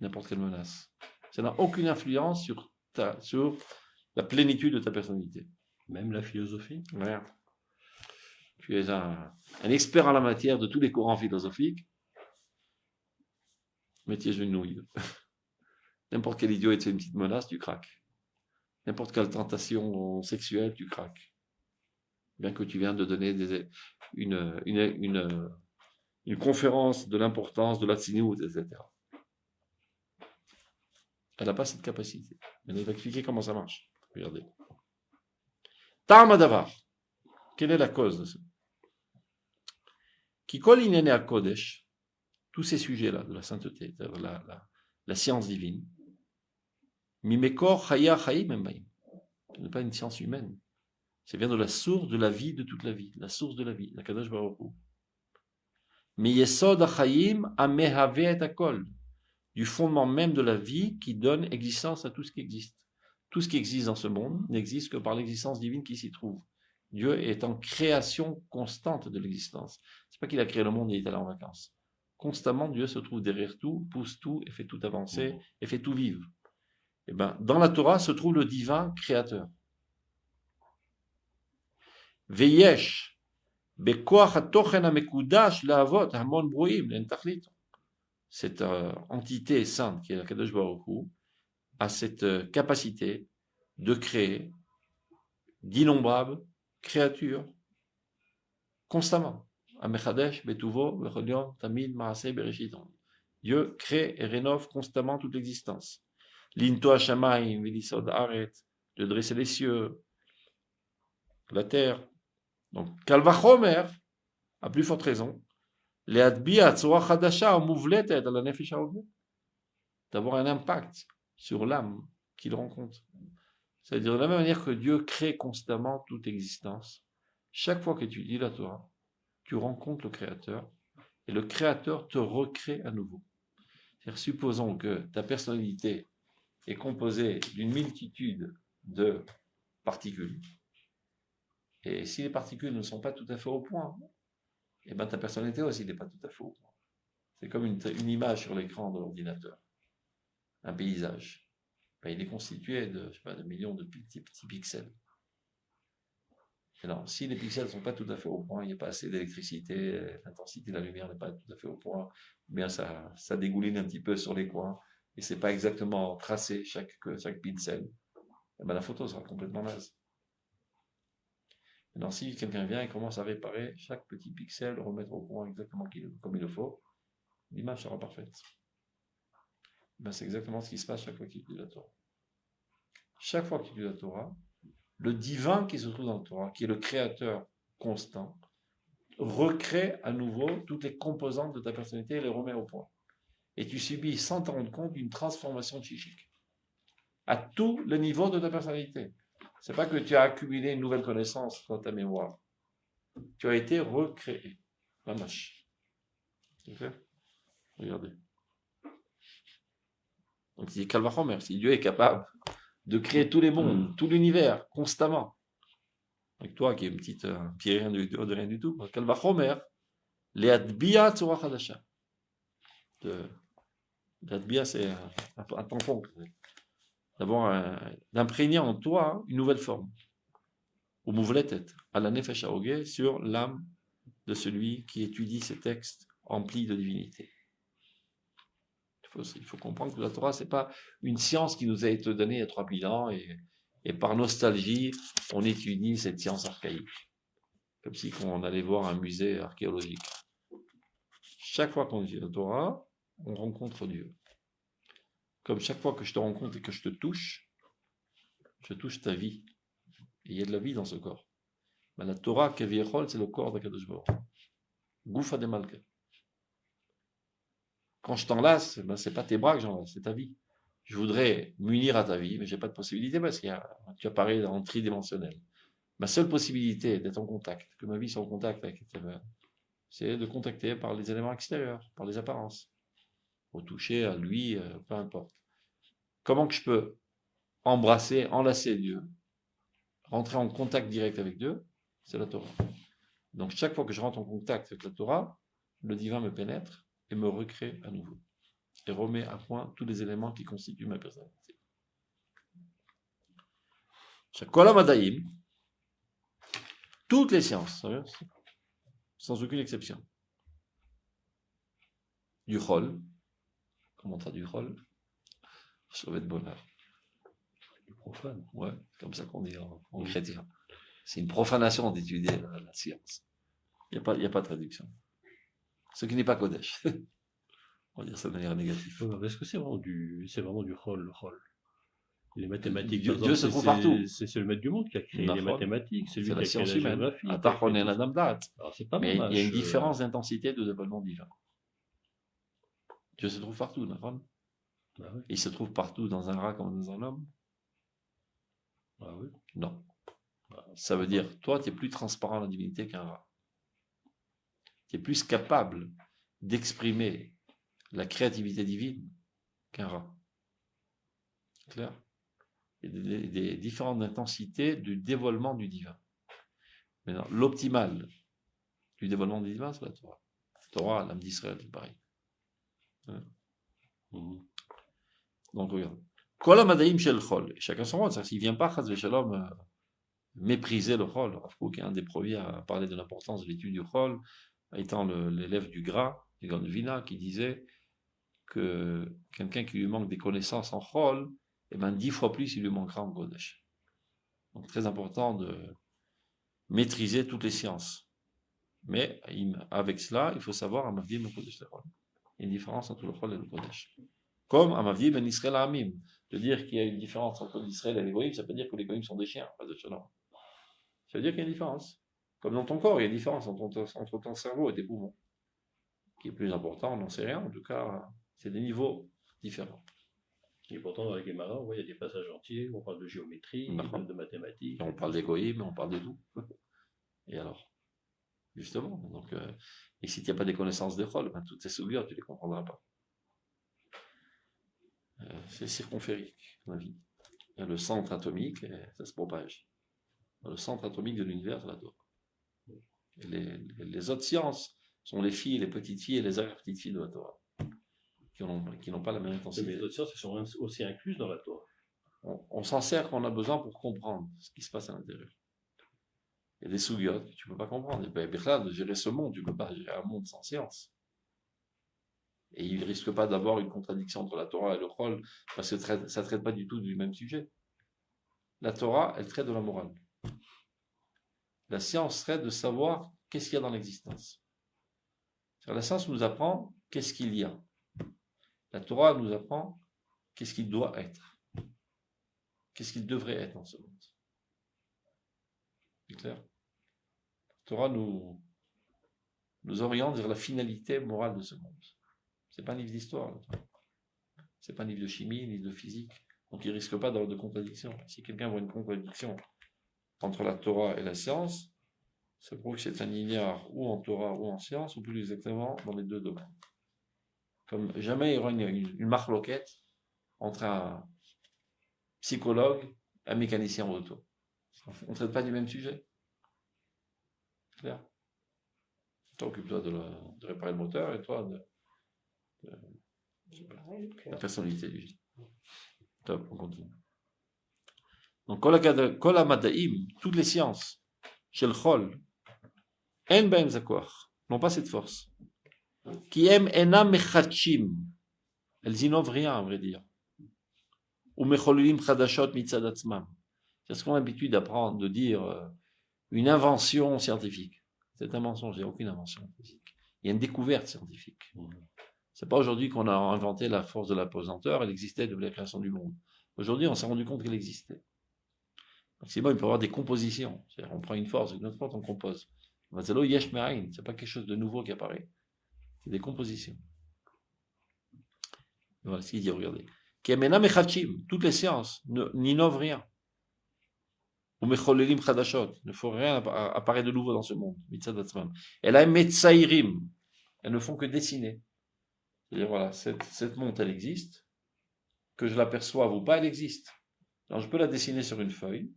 n'importe quelle menace. Ça n'a aucune influence sur la plénitude de ta personnalité. Même la philosophie. Regarde. Tu es un expert en la matière de tous les courants philosophiques, mais tu es une nouille. N'importe quel idiot et une petite menace, tu craques. N'importe quelle tentation sexuelle, tu craques. Bien que tu viens de donner une conférence de l'importance de la tzniut, etc. Elle n'a pas cette capacité. Mais elle va expliquer comment ça marche. Regardez. Ta'amadavar. Quelle est la cause de ça? Qui kol inene à Kodesh, tous ces sujets-là de la sainteté, la science divine, Mimekor chaya chaim embaim. Ce n'est pas une science humaine. Ça vient de la source de la vie de toute la vie. La source de la vie. La Kadosh Baruch Hu. Mi yesod hachayim amehave et akol. Du fondement même de la vie qui donne existence à tout ce qui existe. Tout ce qui existe dans ce monde n'existe que par l'existence divine qui s'y trouve. Dieu est en création constante de l'existence. C'est pas qu'il a créé le monde et il est allé en vacances. Constamment, Dieu se trouve derrière tout, pousse tout et fait tout avancer et fait tout vivre. Et ben, dans la Torah se trouve le divin créateur. Veyesh bekoach hatochen hamekudash laavot hamon bruim l'entachlit. Cette entité sainte qui est la Kadosh Baruch Hu a cette capacité de créer d'innombrables créatures constamment. Amechadesh betuvo vechol tamid maaseh bereshit. Dieu crée et rénove constamment toute l'existence. Linto hashamayim velisod haaret, de dresser les cieux, la terre. Donc, Kal vachomer, à plus forte raison, le'adbiya tzora chadasha umuvletet ala nefesh ha'ogeh, d'avoir un impact sur l'âme qu'il rencontre. C'est-à-dire de la même manière que Dieu crée constamment toute existence, chaque fois que tu lis la Torah, tu rencontres le Créateur, et le Créateur te recrée à nouveau. C'est-à-dire, supposons que ta personnalité est composée d'une multitude de particules, et si les particules ne sont pas tout à fait au point, et ben ta personnalité aussi n'est pas tout à fait au point. C'est comme une image sur l'écran de l'ordinateur, un paysage. Ben, il est constitué de, je sais pas, de millions de petits pixels. Et non, si les pixels ne sont pas tout à fait au point, il n'y a pas assez d'électricité, l'intensité de la lumière n'est pas tout à fait au point, bien ça dégouline un petit peu sur les coins, et c'est pas exactement tracé chaque pixel, et ben la photo sera complètement naze. Maintenant, si quelqu'un vient et commence à réparer chaque petit pixel, remettre au point exactement comme il le faut, l'image sera parfaite. Ben, c'est exactement ce qui se passe chaque fois qu'il lit la Torah. Chaque fois qu'il lit la Torah, le divin qui se trouve dans la Torah, qui est le créateur constant, recrée à nouveau toutes les composantes de ta personnalité et les remet au point. Et tu subis, sans t'en rendre compte, une transformation psychique. À tous les niveaux de ta personnalité. C'est pas que tu as accumulé une nouvelle connaissance dans ta mémoire. Tu as été recréé. Mamash. Ok ? Regardez. Donc il dit Kal vachomer, si Dieu est capable de créer tous les mondes, tout l'univers, constamment. Avec toi qui est une petite pierre de rien du tout. Kal vachomer, le'adbiya tzora chadasha. Le'adbiya, c'est un tampon. D'imprégner en toi une nouvelle forme. Au mouvletet, à la nefesh ha'ogeh, sur l'âme de celui qui étudie ces textes emplis de divinité. Il faut comprendre que la Torah, c'est pas une science qui nous a été donnée il y a 3000 ans et par nostalgie, on étudie cette science archaïque. Comme si on allait voir un musée archéologique. Chaque fois qu'on étudie la Torah, on rencontre Dieu. Comme chaque fois que je te rencontre et que je touche ta vie. Et il y a de la vie dans ce corps. Mais la Torah, Keviechol, c'est le corps d'Akadosh Baruch Hu. Goufa de Malka. Quand je t'enlace, ben, c'est pas tes bras que j'enlace, c'est ta vie. Je voudrais m'unir à ta vie, mais j'ai pas de possibilité parce que tu apparais en tridimensionnel. Ma seule possibilité d'être en contact, que ma vie soit en contact avec c'est de contacter par les éléments extérieurs, par les apparences. Au toucher, à lui, peu importe. Comment que je peux embrasser, enlacer Dieu, rentrer en contact direct avec Dieu? C'est la Torah. Donc chaque fois que je rentre en contact avec la Torah, le divin me pénètre et me recrée à nouveau. Et remet à point tous les éléments qui constituent ma personnalité. Shakol Madaïm, toutes les sciences, sans aucune exception. Du Chol, comment on traduit Chol? Chevet de bonheur. Du profane. Ouais, comme ça qu'on dit en chrétien. C'est une profanation d'étudier la science. Il n'y a pas de traduction. Ce qui n'est pas Kodesh. On va dire ça de manière négative. Ouais, est-ce que c'est vraiment du Chol, le Chol? Les mathématiques, Dieu se trouve partout. C'est le maître du monde qui a créé les mathématiques, c'est lui qui a la créé science la humaine. géographie. Alors, c'est pas mais mal, il y a une différence d'intensité de développement divin. Dieu se trouve partout, d'accord? Ah oui. Il se trouve partout dans un rat comme dans un homme? Ah oui. Non. Ah, Ça veut dire, toi, tu es plus transparent à la divinité qu'un rat. Tu es plus capable d'exprimer la créativité divine qu'un rat. C'est clair? Il y a des différentes intensités du dévoilement du divin. Maintenant, l'optimal du dévoilement du divin, c'est la Torah. La Torah, l'âme d'Israël, c'est pareil. Hein? Donc, regarde. Kol hamadaim shel chol. Chacun son rôle. S'il ne vient pas, chas v'shalom, mépriser le chol. Rav Kook est un des premiers à parler de l'importance de l'étude du chol, étant l'élève du Gras, du Gaon de Vina, qui disait que quelqu'un qui lui manque des connaissances en chol, eh ben 10 fois plus il lui manquera en Kodesh. Donc très important de maîtriser toutes les sciences. Mais avec cela, il faut savoir Amavdim et Kodesh Lechol. Il y a une différence entre le chol et le Kodesh. Comme Amavdim et Israël Amim. De dire qu'il y a une différence entre l'Israël et les Goïms, ça veut pas dire que les Goïms sont des chiens, pas de chaleur. Ça veut dire qu'il y a une différence. Comme dans ton corps, il y a une différence entre ton cerveau et tes poumons. Qui est plus important, on n'en sait rien. En tout cas, c'est des niveaux différents. Et pourtant, dans la Gemara, il y a des passages entiers où on parle de géométrie, de mathématiques. Et on parle d'égoïsme, on parle de tout. Et alors? Justement. Donc, et si tu n'as pas des connaissances de chol, ben, toutes ces souliers, tu ne les comprendras pas. C'est circonférique, la vie. Il y a le centre atomique et ça se propage. Le centre atomique de l'univers, c'est la Torah. Et les autres sciences sont les filles, les petites filles et les arrière-petites filles de la Torah, qui n'ont pas la même intensité. Mais les autres sciences sont aussi incluses dans la Torah. On s'en sert quand on a besoin pour comprendre ce qui se passe à l'intérieur. Il y a des sougiotes que tu ne peux pas comprendre. Et bien, de gérer ce monde, tu ne peux pas gérer un monde sans science. Et il ne risque pas d'avoir une contradiction entre la Torah et le chol, parce que ça ne traite pas du tout du même sujet. La Torah, elle traite de la morale. La science serait de savoir qu'est-ce qu'il y a dans l'existence. La science nous apprend qu'est-ce qu'il y a. La Torah nous apprend qu'est-ce qu'il doit être. Qu'est-ce qu'il devrait être dans ce monde. C'est clair? La Torah nous oriente vers la finalité morale de ce monde. C'est pas un livre d'histoire. C'est pas un livre de chimie, ni de physique. Donc il risque pas d'avoir de contradiction. Si quelqu'un voit une contradiction entre la Torah et la science, ça prouve que c'est un ignare ou en Torah ou en science, ou plus exactement dans les deux domaines. Comme jamais il y aura une marloquette entre un psychologue et un mécanicien auto. On ne traite pas du même sujet. C'est clair? Toi, occupe-toi de réparer le moteur et toi de la personnalité du vie. Top, on continue. Donc, Kol HaMadaim, toutes les sciences, Shel Chol, En Baem Zakoach, n'ont pas cette force. Qui aiment Enam Mechatchim, elles innovent rien, à vrai dire. Ou Mecholilim Chadashot Mitzad Atzmam. C'est ce qu'on a l'habitude d'apprendre, de dire une invention scientifique. Cette invention, j'ai aucune invention physique. Il y a une découverte scientifique. C'est pas aujourd'hui qu'on a inventé la force de la pesanteur, elle existait depuis la création du monde. Aujourd'hui, on s'est rendu compte qu'elle existait. Donc, c'est bon, il peut y avoir des compositions. C'est-à-dire, on prend une force, une autre force, on compose. Mazalo yesh me'ain, c'est pas quelque chose de nouveau qui apparaît. C'est des compositions. Et voilà ce qu'il dit, regardez. Kemena mechachim, toutes les sciences n'innovent rien. Ou mecholilim chadashot, ne font rien apparaître de nouveau dans ce monde. Mitzad atzmam. Et là, metzairim, elles ne font que dessiner. C'est-à-dire, voilà, cette montre, elle existe. Que je l'aperçoive ou pas, elle existe. Alors, je peux la dessiner sur une feuille.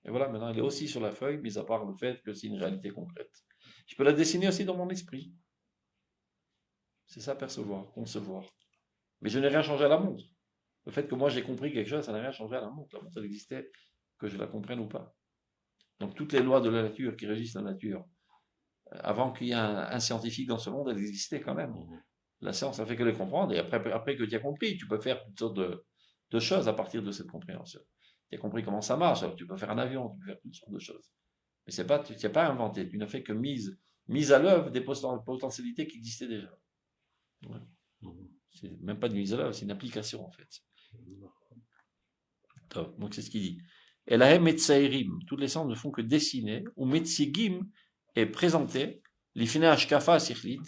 Et voilà, maintenant, elle est aussi sur la feuille, mis à part le fait que c'est une réalité concrète. Je peux la dessiner aussi dans mon esprit. C'est ça, percevoir, concevoir. Mais je n'ai rien changé à la montre. Le fait que moi, j'ai compris quelque chose, ça n'a rien changé à la montre. La montre, elle existait, que je la comprenne ou pas. Donc, toutes les lois de la nature qui régissent la nature, avant qu'il y ait un scientifique dans ce monde, elles existaient quand même. La science a fait que les comprendre, et après que tu as compris, tu peux faire toutes sortes de choses à partir de cette compréhension. Tu as compris comment ça marche, alors tu peux faire un avion, tu peux faire toutes sortes de choses. Mais tu n'as pas inventé, tu n'as fait que mise à l'œuvre des potentialités qui existaient déjà. Ouais. C'est même pas de mise à l'œuvre, c'est une application en fait. Donc c'est ce qu'il dit. Elahem Metzairim, toutes les sciences ne font que dessiner, ou Metzigim est présenté, l'ifine Ashkafa Sikhlit,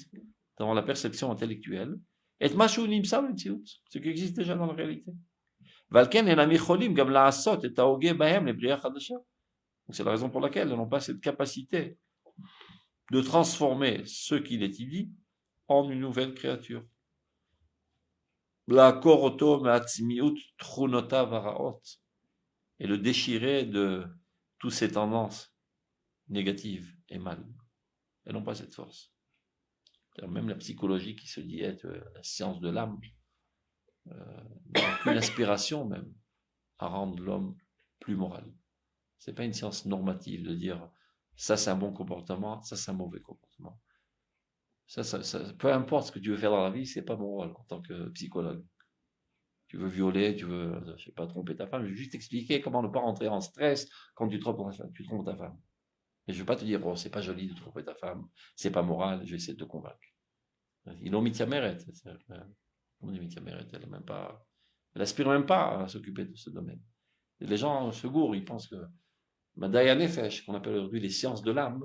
dans la perception intellectuelle, Et mashu nimsa b'mtziut, ce qui existe déjà dans la réalité. Valken et nami cholim gam la'asot et taoge bahem les briya chadasha. C'est la raison pour laquelle ils n'ont pas cette capacité de transformer ce qu'il étudie en une nouvelle créature. La koroto ma'atzmiut trunota varaot. Et le déchirer de toutes ces tendances négatives et mal. Elles n'ont pas cette force. Même la psychologie qui se dit être la science de l'âme n'a aucune aspiration même à rendre l'homme plus moral. C'est pas une science normative de dire ça c'est un bon comportement, ça c'est un mauvais comportement. Ça, peu importe ce que tu veux faire dans la vie, c'est pas mon rôle en tant que psychologue. Tu veux violer, tu veux, je sais pas, tromper ta femme, je vais juste t'expliquer comment ne pas rentrer en stress quand tu trompes ta femme. Et je vais pas te dire, oh, c'est pas joli de tromper ta femme, c'est pas moral, je vais essayer de te convaincre. Ils ont mis Tiameret. On dit Tiameret, elle aspire même pas à s'occuper de ce domaine. Et les gens se gourrent, ils pensent que Madaya Nefesh, qu'on appelle aujourd'hui les sciences de l'âme,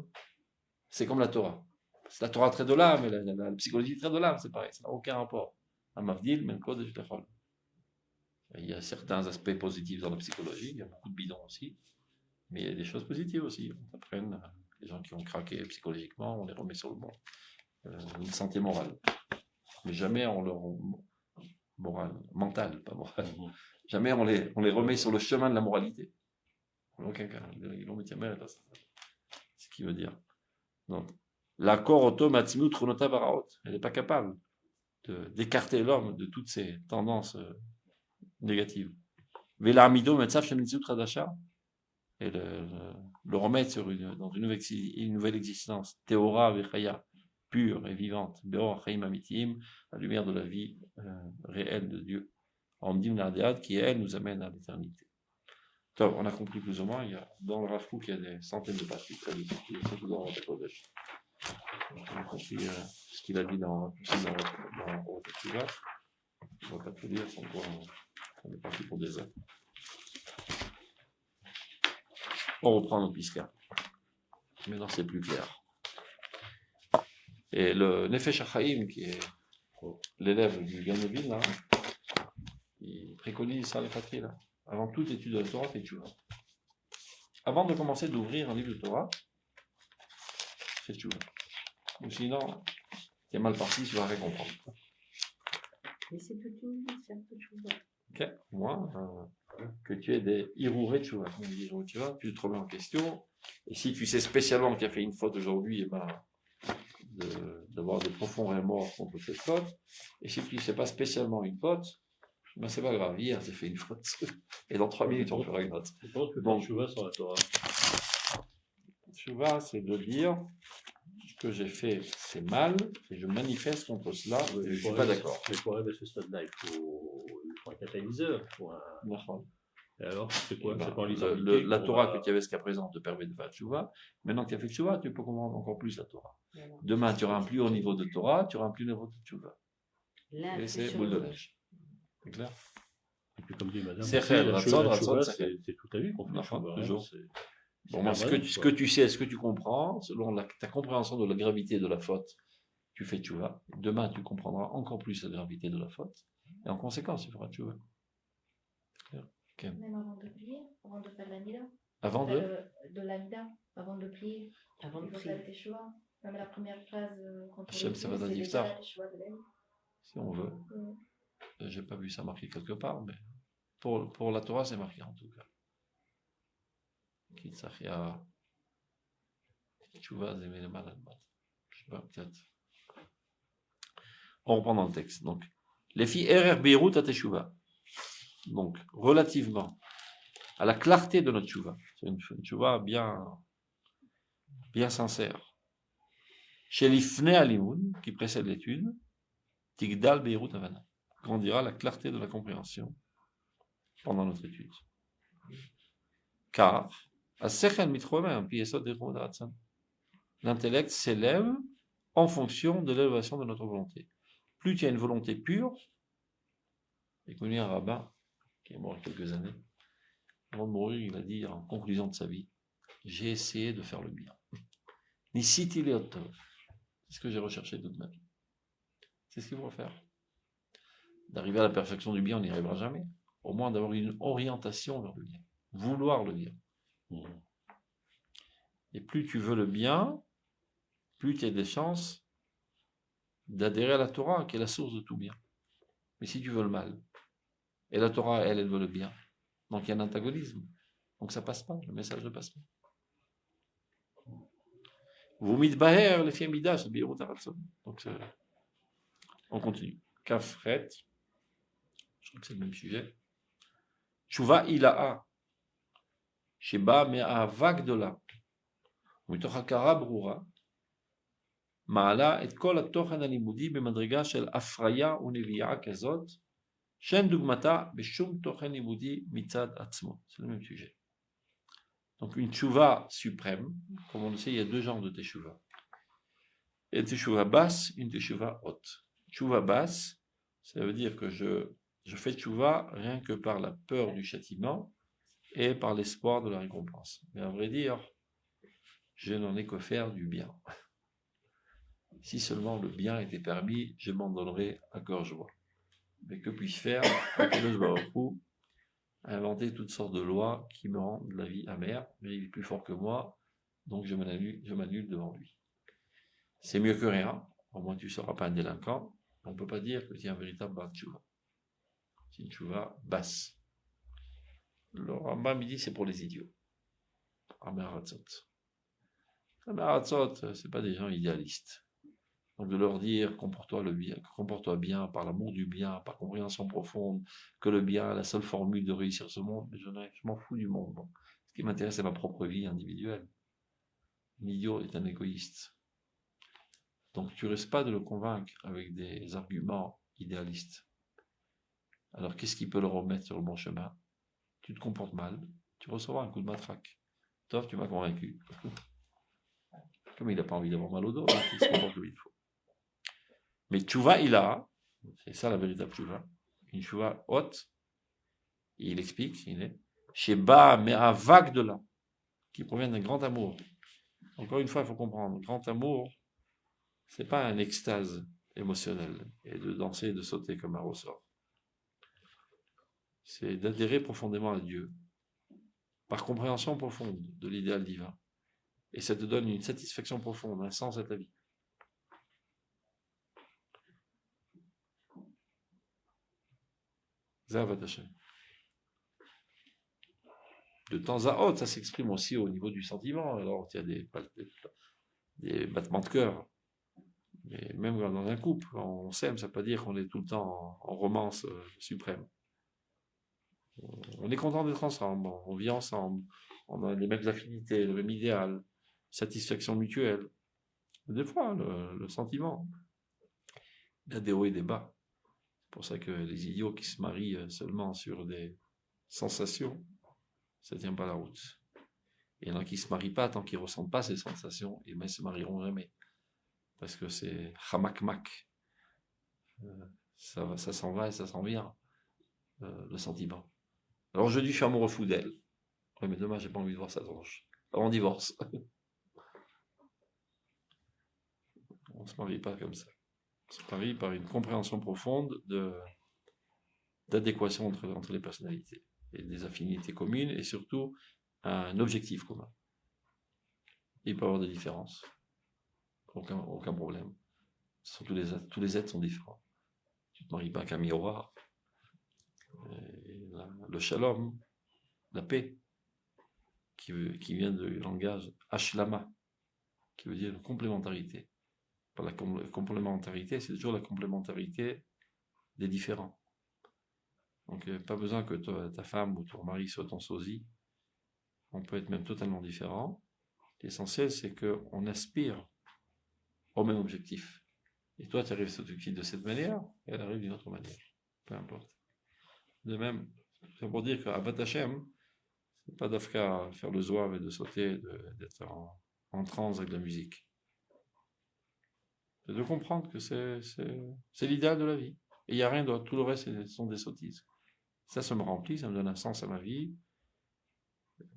c'est comme la Torah. C'est la Torah traite de l'âme, et la psychologie traite de l'âme, c'est pareil, ça n'a aucun rapport. Amavdil, même code de Shtechol. Il y a certains aspects positifs dans la psychologie, il y a beaucoup de bidons aussi, mais il y a des choses positives aussi. On apprend, les gens qui ont craqué psychologiquement, on les remet sur le bon. Une santé morale. Mais jamais on leur mentale, pas morale. Jamais on les remet sur le chemin de la moralité. En aucun cas. Ils l'ont mis c'est ce qu'il veut dire. Donc, l'accord automatique tronota varaot. Elle n'est pas capable d'écarter l'homme de toutes ces tendances négatives. Velamido metzav shemitzut radasha. Et le remettre dans une nouvelle existence. Théora vechaya. Pure et vivante, Beor Chaim Amitim, la lumière de la vie réelle de Dieu. Amdim Nardead, qui elle nous amène à l'éternité. Donc, on a compris plus ou moins, dans le Rav Kook, il y a des centaines de pages qui traduisent dans le Kodesh. On a compris ce qu'il a dit dans Rosh. On ne va pas tout lire, on est parti pour des heures. On reprend notre Pisca. Maintenant, c'est plus clair. Et le Nefesh HaChaim, qui est l'élève du Ganovin, là, il préconise ça les patries, là. Avant toute étude de la Torah, fais tchouva. Avant de commencer d'ouvrir un livre de Torah, fais tchouva. Ou sinon, t'es mal parti, tu vas rien comprendre. Mais c'est toute une vie, ça, tchouva. Ok, moi, que tu aies des irouré tchouva. Tu te remets en question. Et si tu sais spécialement qu'il a fait une faute aujourd'hui, et ben, d'avoir des profonds remords contre cette faute, et si tu ne sais pas spécialement une faute, ben c'est pas grave, hier j'ai fait une faute, et dans 3 minutes on fera une autre. Je pense que donc, Tchouva sur la Torah. Tchouva, c'est de dire ce que j'ai fait, c'est mal, et je manifeste contre cela, et je ne suis pas d'accord. Mais pour arriver à ce stade-là, il faut un catalyseur. Et alors, c'est quoi? La Torah que tu avais jusqu'à présent te permet de faire Tchouva. Maintenant que tu as fait Tchouva, tu peux comprendre encore plus la Torah. Demain, tu auras un plus haut niveau de Torah, tu auras un plus haut niveau de Tchouva. Et c'est boule de neige. C'est clair? Et puis, comme dit madame, c'est toute la vie qu'on fait toujours. Bon, moi, ce que tu sais, ce que tu comprends, selon ta compréhension de la gravité de la faute, tu fais Tchouva. Demain, tu comprendras encore plus la gravité de la faute. Et en conséquence, tu feras Tchouva. Okay. Même avant de plier, avant de faire l'amida. Avant de l'amida, avant de plier. Avant de faire les choix. Même la première phrase contre Hachem, ça va les tard. choix de l'âme. Si on veut. J'ai pas vu ça marqué quelque part, mais pour la Torah, c'est marqué en tout cas. Kitzachia. Tchouva, zémé le malade. Je sais pas, peut-être. On reprend dans le texte. Donc, les filles RR Beirut à Teshuvah. Donc, relativement à la clarté de notre tchouva, c'est une tchouva bien sincère. Chez l'ifne alimoun, qui précède l'étude, tigdal beirut avana, grandira la clarté de la compréhension pendant notre étude. Car, l'intellect s'élève en fonction de l'élévation de notre volonté. Plus tu as une volonté pure, et comme un rabbin, qui est mort il y a quelques années, avant de mourir, il a dit en conclusion de sa vie, j'ai essayé de faire le bien. Nisiti leotov. C'est ce que j'ai recherché toute ma vie. C'est ce qu'il faut faire. D'arriver à la perfection du bien, on n'y arrivera jamais. Au moins d'avoir une orientation vers le bien. Vouloir le bien. Et plus tu veux le bien, plus tu as des chances d'adhérer à la Torah, qui est la source de tout bien. Mais si tu veux le mal, et la Torah, elle veut le bien, donc il y a un antagonisme. Donc ça passe pas, le message ne passe pas. Vous mitbaher, les filles midash, c'est bien. Donc on continue. Kafret, je crois que c'est le même sujet. Tshuva ilaha, sheba me'avak de la, מתוך הכרה ברורה, מעלה את כל התוכן הלימודי במדרגה של הפריה ונביאה כזאת, שאין דוגמתה בשום תוכן לימודי מצד עצמו. C'est le même sujet. Donc une tchouva suprême, comme on le sait, il y a deux genres de teshuva. Il y a une teshuva basse, une teshuva haute. Tchouva basse, ça veut dire que je fais tchouva rien que par la peur du châtiment et par l'espoir de la récompense. Mais à vrai dire, je n'en ai que faire du bien. Si seulement le bien était permis, je m'en donnerais à cœur joie. Mais que puis-je faire? Inventer toutes sortes de lois qui me rendent la vie amère, mais il est plus fort que moi, donc je m'annule devant lui. C'est mieux que rien, au moins tu ne seras pas un délinquant. On ne peut pas dire que tu es un véritable bar tchouva. C'est une tchouva basse. Le Rambam dit c'est pour les idiots. Amaratzot. Amaratzot, ce n'est pas des gens idéalistes. Donc de leur dire comporte-toi bien par l'amour du bien, par compréhension profonde, que le bien est la seule formule de réussir ce monde, mais je m'en fous du monde. Bon. Ce qui m'intéresse, c'est ma propre vie individuelle. L'idiot est un égoïste. Donc tu ne risques pas de le convaincre avec des arguments idéalistes. Alors qu'est-ce qui peut le remettre sur le bon chemin? Tu te comportes mal, tu recevras un coup de matraque. Toi, tu m'as convaincu. Comme il n'a pas envie d'avoir mal au dos, donc il se comporte comme il faut. Mais tchouva, c'est ça la véritable tchouva, une tchouva haute, il explique, il est Sheba, mais un vague de là, qui provient d'un grand amour. Encore une fois, il faut comprendre, grand amour, c'est pas un extase émotionnelle, et de danser et de sauter comme un ressort. C'est d'adhérer profondément à Dieu, par compréhension profonde de l'idéal divin. Et ça te donne une satisfaction profonde, un sens à ta vie. De temps à autre, ça s'exprime aussi au niveau du sentiment. Alors, il y a des battements de cœur. Mais même dans un couple, on s'aime, ça ne veut pas dire qu'on est tout le temps en romance suprême. On est content d'être ensemble, on vit ensemble, on a les mêmes affinités, le même idéal, satisfaction mutuelle. Des fois, le sentiment, il y a des hauts et des bas. C'est pour ça que les idiots qui se marient seulement sur des sensations, ça ne tient pas la route. Et il y en a qui ne se marient pas tant qu'ils ne ressentent pas ces sensations, et bien ils ne se marieront jamais. Parce que c'est hamak-mak. Ça s'en va et ça s'en vient, le sentiment. Alors je dis, je suis amoureux fou d'elle. Oui, mais demain, j'ai pas envie de voir sa tronche. Alors on divorce. On ne se marie pas comme ça. On se marie par une compréhension profonde d'adéquation entre les personnalités, et des affinités communes, et surtout un objectif commun. Il peut y avoir des différences. Aucun problème. Tous les êtres sont différents. Tu ne te maries pas qu'un miroir. Le shalom, la paix, qui vient du langage ashlama, qui veut dire une complémentarité. Par la complémentarité, c'est toujours la complémentarité des différents. Donc, pas besoin que ta femme ou ton mari soit ton sosie. On peut être même totalement différents. L'essentiel, c'est qu'on aspire au même objectif. Et toi, tu arrives à cet objectif de cette manière, et elle arrive d'une autre manière. Peu importe. De même, c'est pour dire qu'à Bat Hashem, c'est pas d'afka faire le zouave et de sauter, d'être en transe avec la musique. C'est de comprendre que c'est l'idéal de la vie. Et il n'y a rien d'autre. Tout le reste, ce sont des sottises. Ça me remplit, ça me donne un sens à ma vie.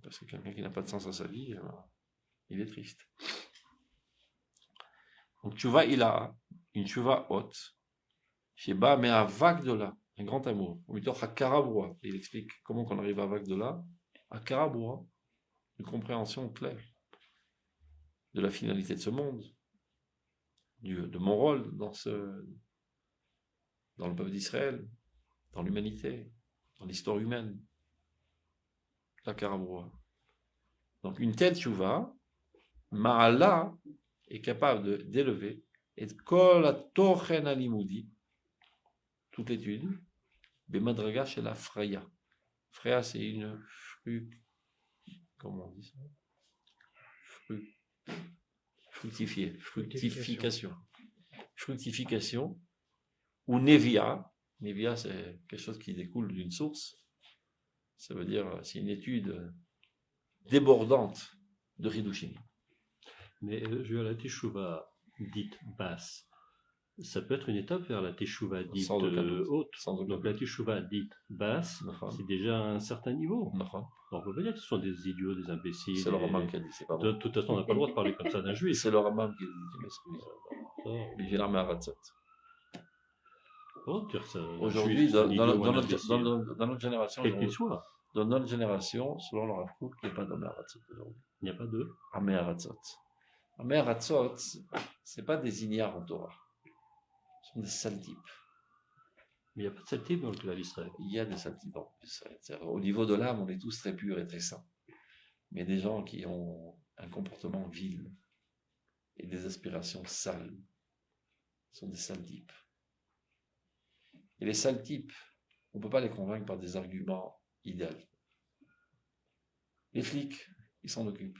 Parce que quelqu'un qui n'a pas de sens à sa vie, il est triste. Donc, tchouva, il a une tchouva haute. Sheba, mais un vague de là. un grand amour. Mitoch HaKaraboua. Il explique comment on arrive avec de là. HaKaraboua, une compréhension claire de la finalité de ce monde, de mon rôle dans le peuple d'Israël, dans l'humanité, dans l'histoire humaine. La Karaboua. Donc une telle tchouva, Ma'ala, est capable d'élever, et kol atochen alimoudi, toute l'étude, bemadraga chez la Freya. Freya, c'est une comment on dit ça? Fructification, ou Nevia. Nevia, c'est quelque chose qui découle d'une source. Ça veut dire, c'est une étude débordante de Hidushim. Mais je veux la teshuva dite basse. Ça peut être une étape vers la teshuva dite haute. Donc la teshuva dite basse, c'est déjà un certain niveau. On peut pas dire que ce sont des idiots, des imbéciles. C'est le Rambam qui a dit, c'est pas bon. De toute façon, on n'a pas le droit de parler comme ça d'un juif. C'est le Rambam qui a dit, je m'excuse. Il vient l'armée à Ratzot. Aujourd'hui, dans notre génération, dans notre génération, selon le Rav Kook, il n'y a pas d'Amé Haratzot aujourd'hui. Il n'y a pas de Amé Haratzot. Amé Haratzot, ce n'est pas des ignares en Torah. Ce sont des sales types. Mais il n'y a pas de sales types dans le clan d'Israël. Il y a des sales types dans l'Israël. Au niveau de l'âme, on est tous très purs et très saints. Mais des gens qui ont un comportement vil et des aspirations sales sont des sales types. Et les sales types, on ne peut pas les convaincre par des arguments idéaux. Les flics, ils s'en occupent.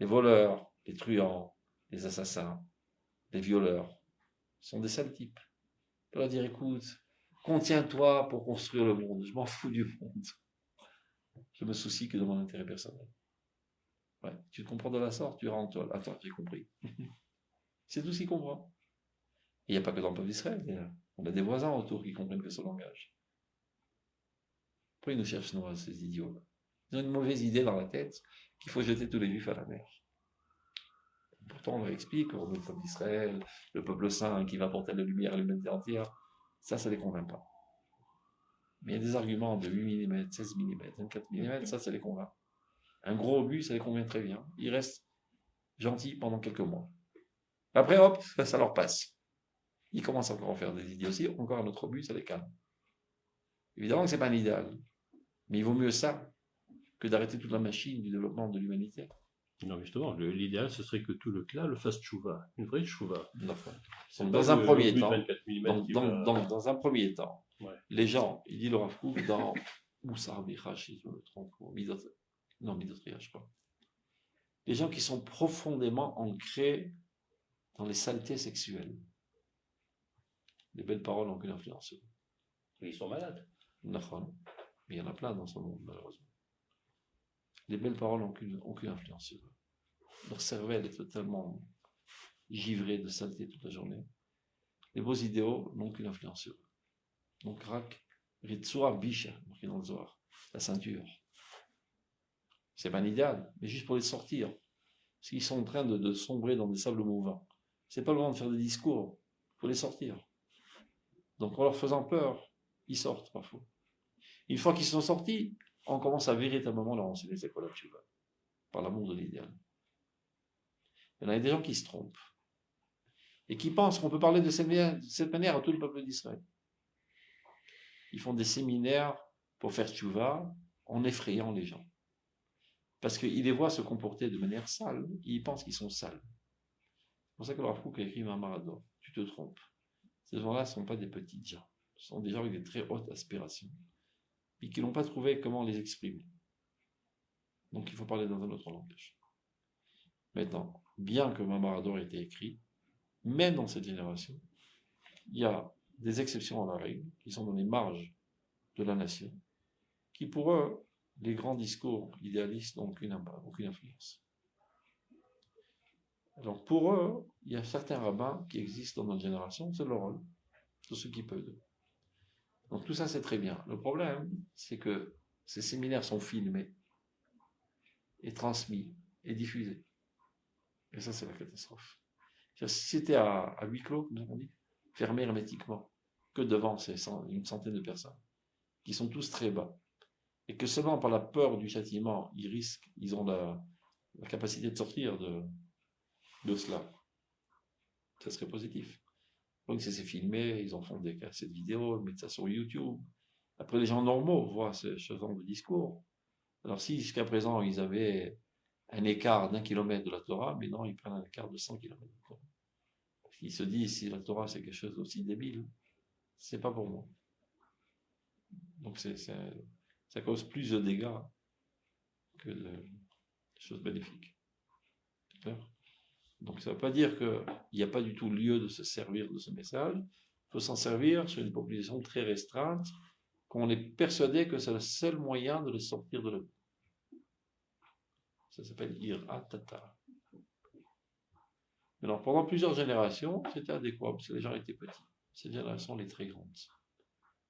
Les voleurs, les truands, les assassins, les violeurs, sont des sales types. On peut leur dire, écoute, contiens-toi pour construire le monde. Je m'en fous du monde. Je me soucie que de mon intérêt personnel. Ouais, tu te comprends de la sorte, tu rentres, toi. Attends, j'ai compris. C'est tout ce qu'il comprend. Il n'y a pas que dans le peuple d'Israël. On a des voisins autour qui comprennent que ce langage. Pourquoi ils nous cherchent, nous, ces idiots-là? Ils ont une mauvaise idée dans la tête qu'il faut jeter tous les juifs à la mer. Pourtant, on leur explique, le peuple d'Israël, le peuple saint qui va apporter la lumière à l'humanité entière, ça ne les convainc pas. Mais il y a des arguments de 8 mm, 16 mm, 24 mm, ça les convainc. Un gros obus, ça les convainc très bien. Ils restent gentils pendant quelques mois. Après, hop, ça leur passe. Ils commencent encore à faire des idioties, encore un autre obus, ça les calme. Évidemment que ce n'est pas un idéal. Mais il vaut mieux ça que d'arrêter toute la machine du développement de l'humanité. Non, mais justement, l'idéal, ce serait que tout le clan le fasse tchouva, une vraie tchouva. Dans un premier temps, les gens, il dit le Rav Kook dans Moussar Michash, si je me trompe, Midotria, je crois. Les gens qui sont profondément ancrés dans les saletés sexuelles. Les belles paroles n'ont aucune influence sur eux. Ils sont malades. Mais il y en a plein dans ce monde, malheureusement. Les belles paroles n'ont aucune influence sur eux. Leur cervelle est totalement givrée de saleté toute la journée. Les beaux idéaux n'ont aucune influence sur eux. Donc, Rak, Ritsua Bisha, marqué dans le Zohar, la ceinture. C'est pas un idéal, mais juste pour les sortir. Parce qu'ils sont en train de sombrer dans des sables mouvants. C'est pas le moment de faire des discours, il faut les sortir. Donc, en leur faisant peur, ils sortent parfois. Une fois qu'ils sont sortis, on commence à véritablement leur enseigner c'est quoi la tchouva, par l'amour de l'idéal. Il y a des gens qui se trompent et qui pensent qu'on peut parler de cette manière à tout le peuple d'Israël. Ils font des séminaires pour faire tchouva en effrayant les gens. Parce qu'ils les voient se comporter de manière sale, ils pensent qu'ils sont sales. C'est pour ça que le Rav Kook a écrit Maharador. Tu te trompes. Ces gens-là ne sont pas des petits gens. Ce sont des gens avec des très hautes aspirations. Et qui n'ont pas trouvé comment les exprimer. Donc il faut parler dans un autre langage. Maintenant, bien que Maharador ait été écrit, même dans cette génération, il y a des exceptions à la règle, qui sont dans les marges de la nation, qui pour eux, les grands discours idéalistes n'ont aucune influence. Alors pour eux, il y a certains rabbins qui existent dans notre génération, c'est leur rôle, tous ceux qui peuvent. Donc tout ça c'est très bien. Le problème, c'est que ces séminaires sont filmés et transmis et diffusés. Et ça c'est la catastrophe. Si c'était à huis clos, comme on dit, fermé hermétiquement, que devant une centaine de personnes, qui sont tous très bas, et que seulement par la peur du châtiment, ils ont la capacité de sortir de cela. Ça serait positif. Donc c'est filmé, ils en font des cassettes vidéo, ils mettent ça sur YouTube. Après, les gens normaux voient ce genre de discours. Alors si jusqu'à présent ils avaient un écart d'1 kilomètre de la Torah, mais non, ils prennent un écart de 100 kilomètres. Ils se disent, si la Torah c'est quelque chose d'aussi débile, c'est pas pour moi. Donc ça cause plus de dégâts que de choses bénéfiques. C'est clair? Donc ça ne veut pas dire qu'il n'y a pas du tout lieu de se servir de ce message. Il faut s'en servir sur une population très restreinte, qu'on est persuadé que c'est le seul moyen de les sortir de la vie. Ça s'appelle Ira Tata. Alors pendant plusieurs générations, c'était adéquat, parce que les gens étaient petits. Ces générations les très grandes.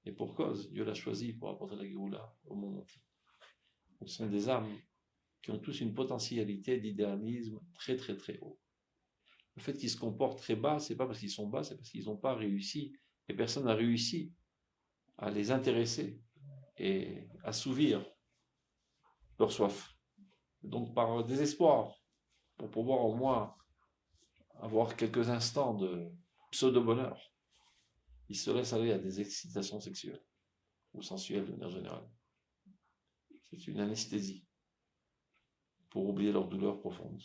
Et pour cause, Dieu l'a choisi pour apporter la Géoula au monde entier. Ce sont des âmes qui ont tous une potentialité d'idéalisme très très très haut. Le fait qu'ils se comportent très bas, c'est pas parce qu'ils sont bas, c'est parce qu'ils n'ont pas réussi. Et personne n'a réussi à les intéresser et assouvir leur soif. Donc par désespoir, pour pouvoir au moins avoir quelques instants de pseudo-bonheur, ils se laissent aller à des excitations sexuelles ou sensuelles de manière générale. C'est une anesthésie pour oublier leurs douleurs profondes.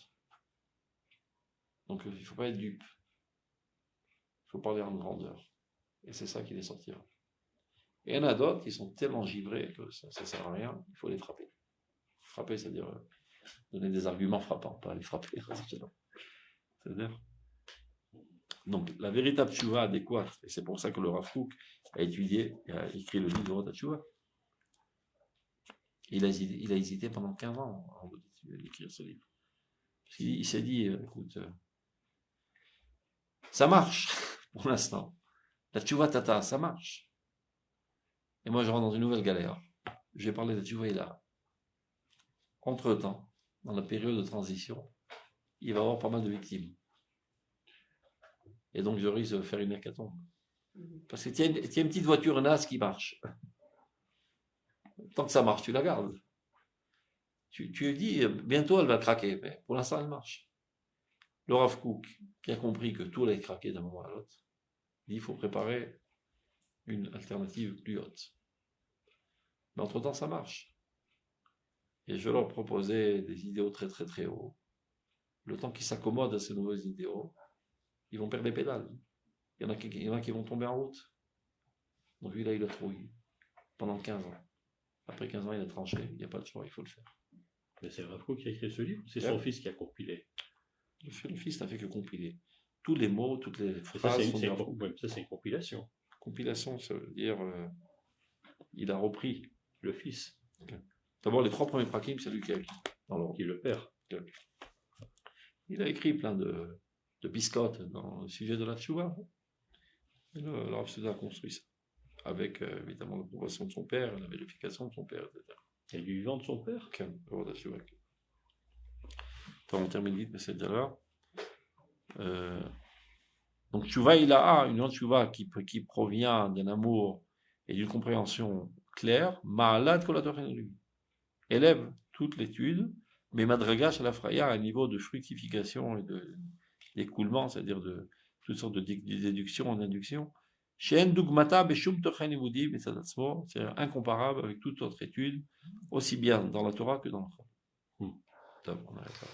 Donc il ne faut pas être dupe. Il faut parler en grandeur. Et c'est ça qui les sortira. Et il y en a d'autres qui sont tellement givrés que ça ne sert à rien, il faut les frapper. Frapper, c'est-à-dire donner des arguments frappants, pas les frapper. C'est-à-dire. Donc la véritable tchouva adéquate, et c'est pour ça que le Rav Kook a étudié et a écrit le livre de tchouva. Il a hésité pendant 15 ans avant d'écrire ce livre. Il s'est dit, écoute, ça marche pour l'instant. La tchouva tata, ça marche. Et moi, je rentre dans une nouvelle galère. Je vais parler de tchouva et là. Entre-temps, dans la période de transition, il va y avoir pas mal de victimes. Et donc, je risque de faire une hécatombe. Parce que tiens, une petite voiture naze qui marche. Tant que ça marche, tu la gardes. Tu dis, bientôt elle va craquer, mais pour l'instant, elle marche. Le Rav Kook, qui a compris que tout allait craquer d'un moment à l'autre, dit il faut préparer une alternative plus haute. Mais entre-temps, ça marche. Et je leur proposais des idéaux très très très hauts. Le temps qu'ils s'accommodent à ces nouveaux idéaux, ils vont perdre les pédales. Il y en a qui vont tomber en route. Donc lui, là, il a trouvé pendant 15 ans. Après 15 ans, il a tranché. Il n'y a pas de choix, il faut le faire. Mais c'est Rav Kook qui a écrit ce livre, c'est son fils qui a compilé. Le fils n'a fait que compiler. Tous les mots, toutes les phrases. Ça, c'est une compilation. Compilation, ça veut dire il a repris. Le fils. Okay. D'abord, les 3 premiers prakim, c'est lui qui a écrit. Qui le père. Il a écrit plein de biscottes dans le sujet de la tchouva. Et le Rav Souda a construit ça. Avec évidemment l'approbation de son père, la vérification de son père, etc. Et du vivant de son père. On termine vite, mais c'est déjà l'heure. Donc tchouva ilaha, une autre tchouva qui provient d'un amour et d'une compréhension claire, ma'alad kolatorenu, élève toute l'étude, mais madragash à la fraya à un niveau de fructification et d'écoulement, c'est-à-dire de toutes sortes de déductions en induction. C'est incomparable avec toute autre étude, aussi bien dans la Torah que dans le Coran. On arrête là.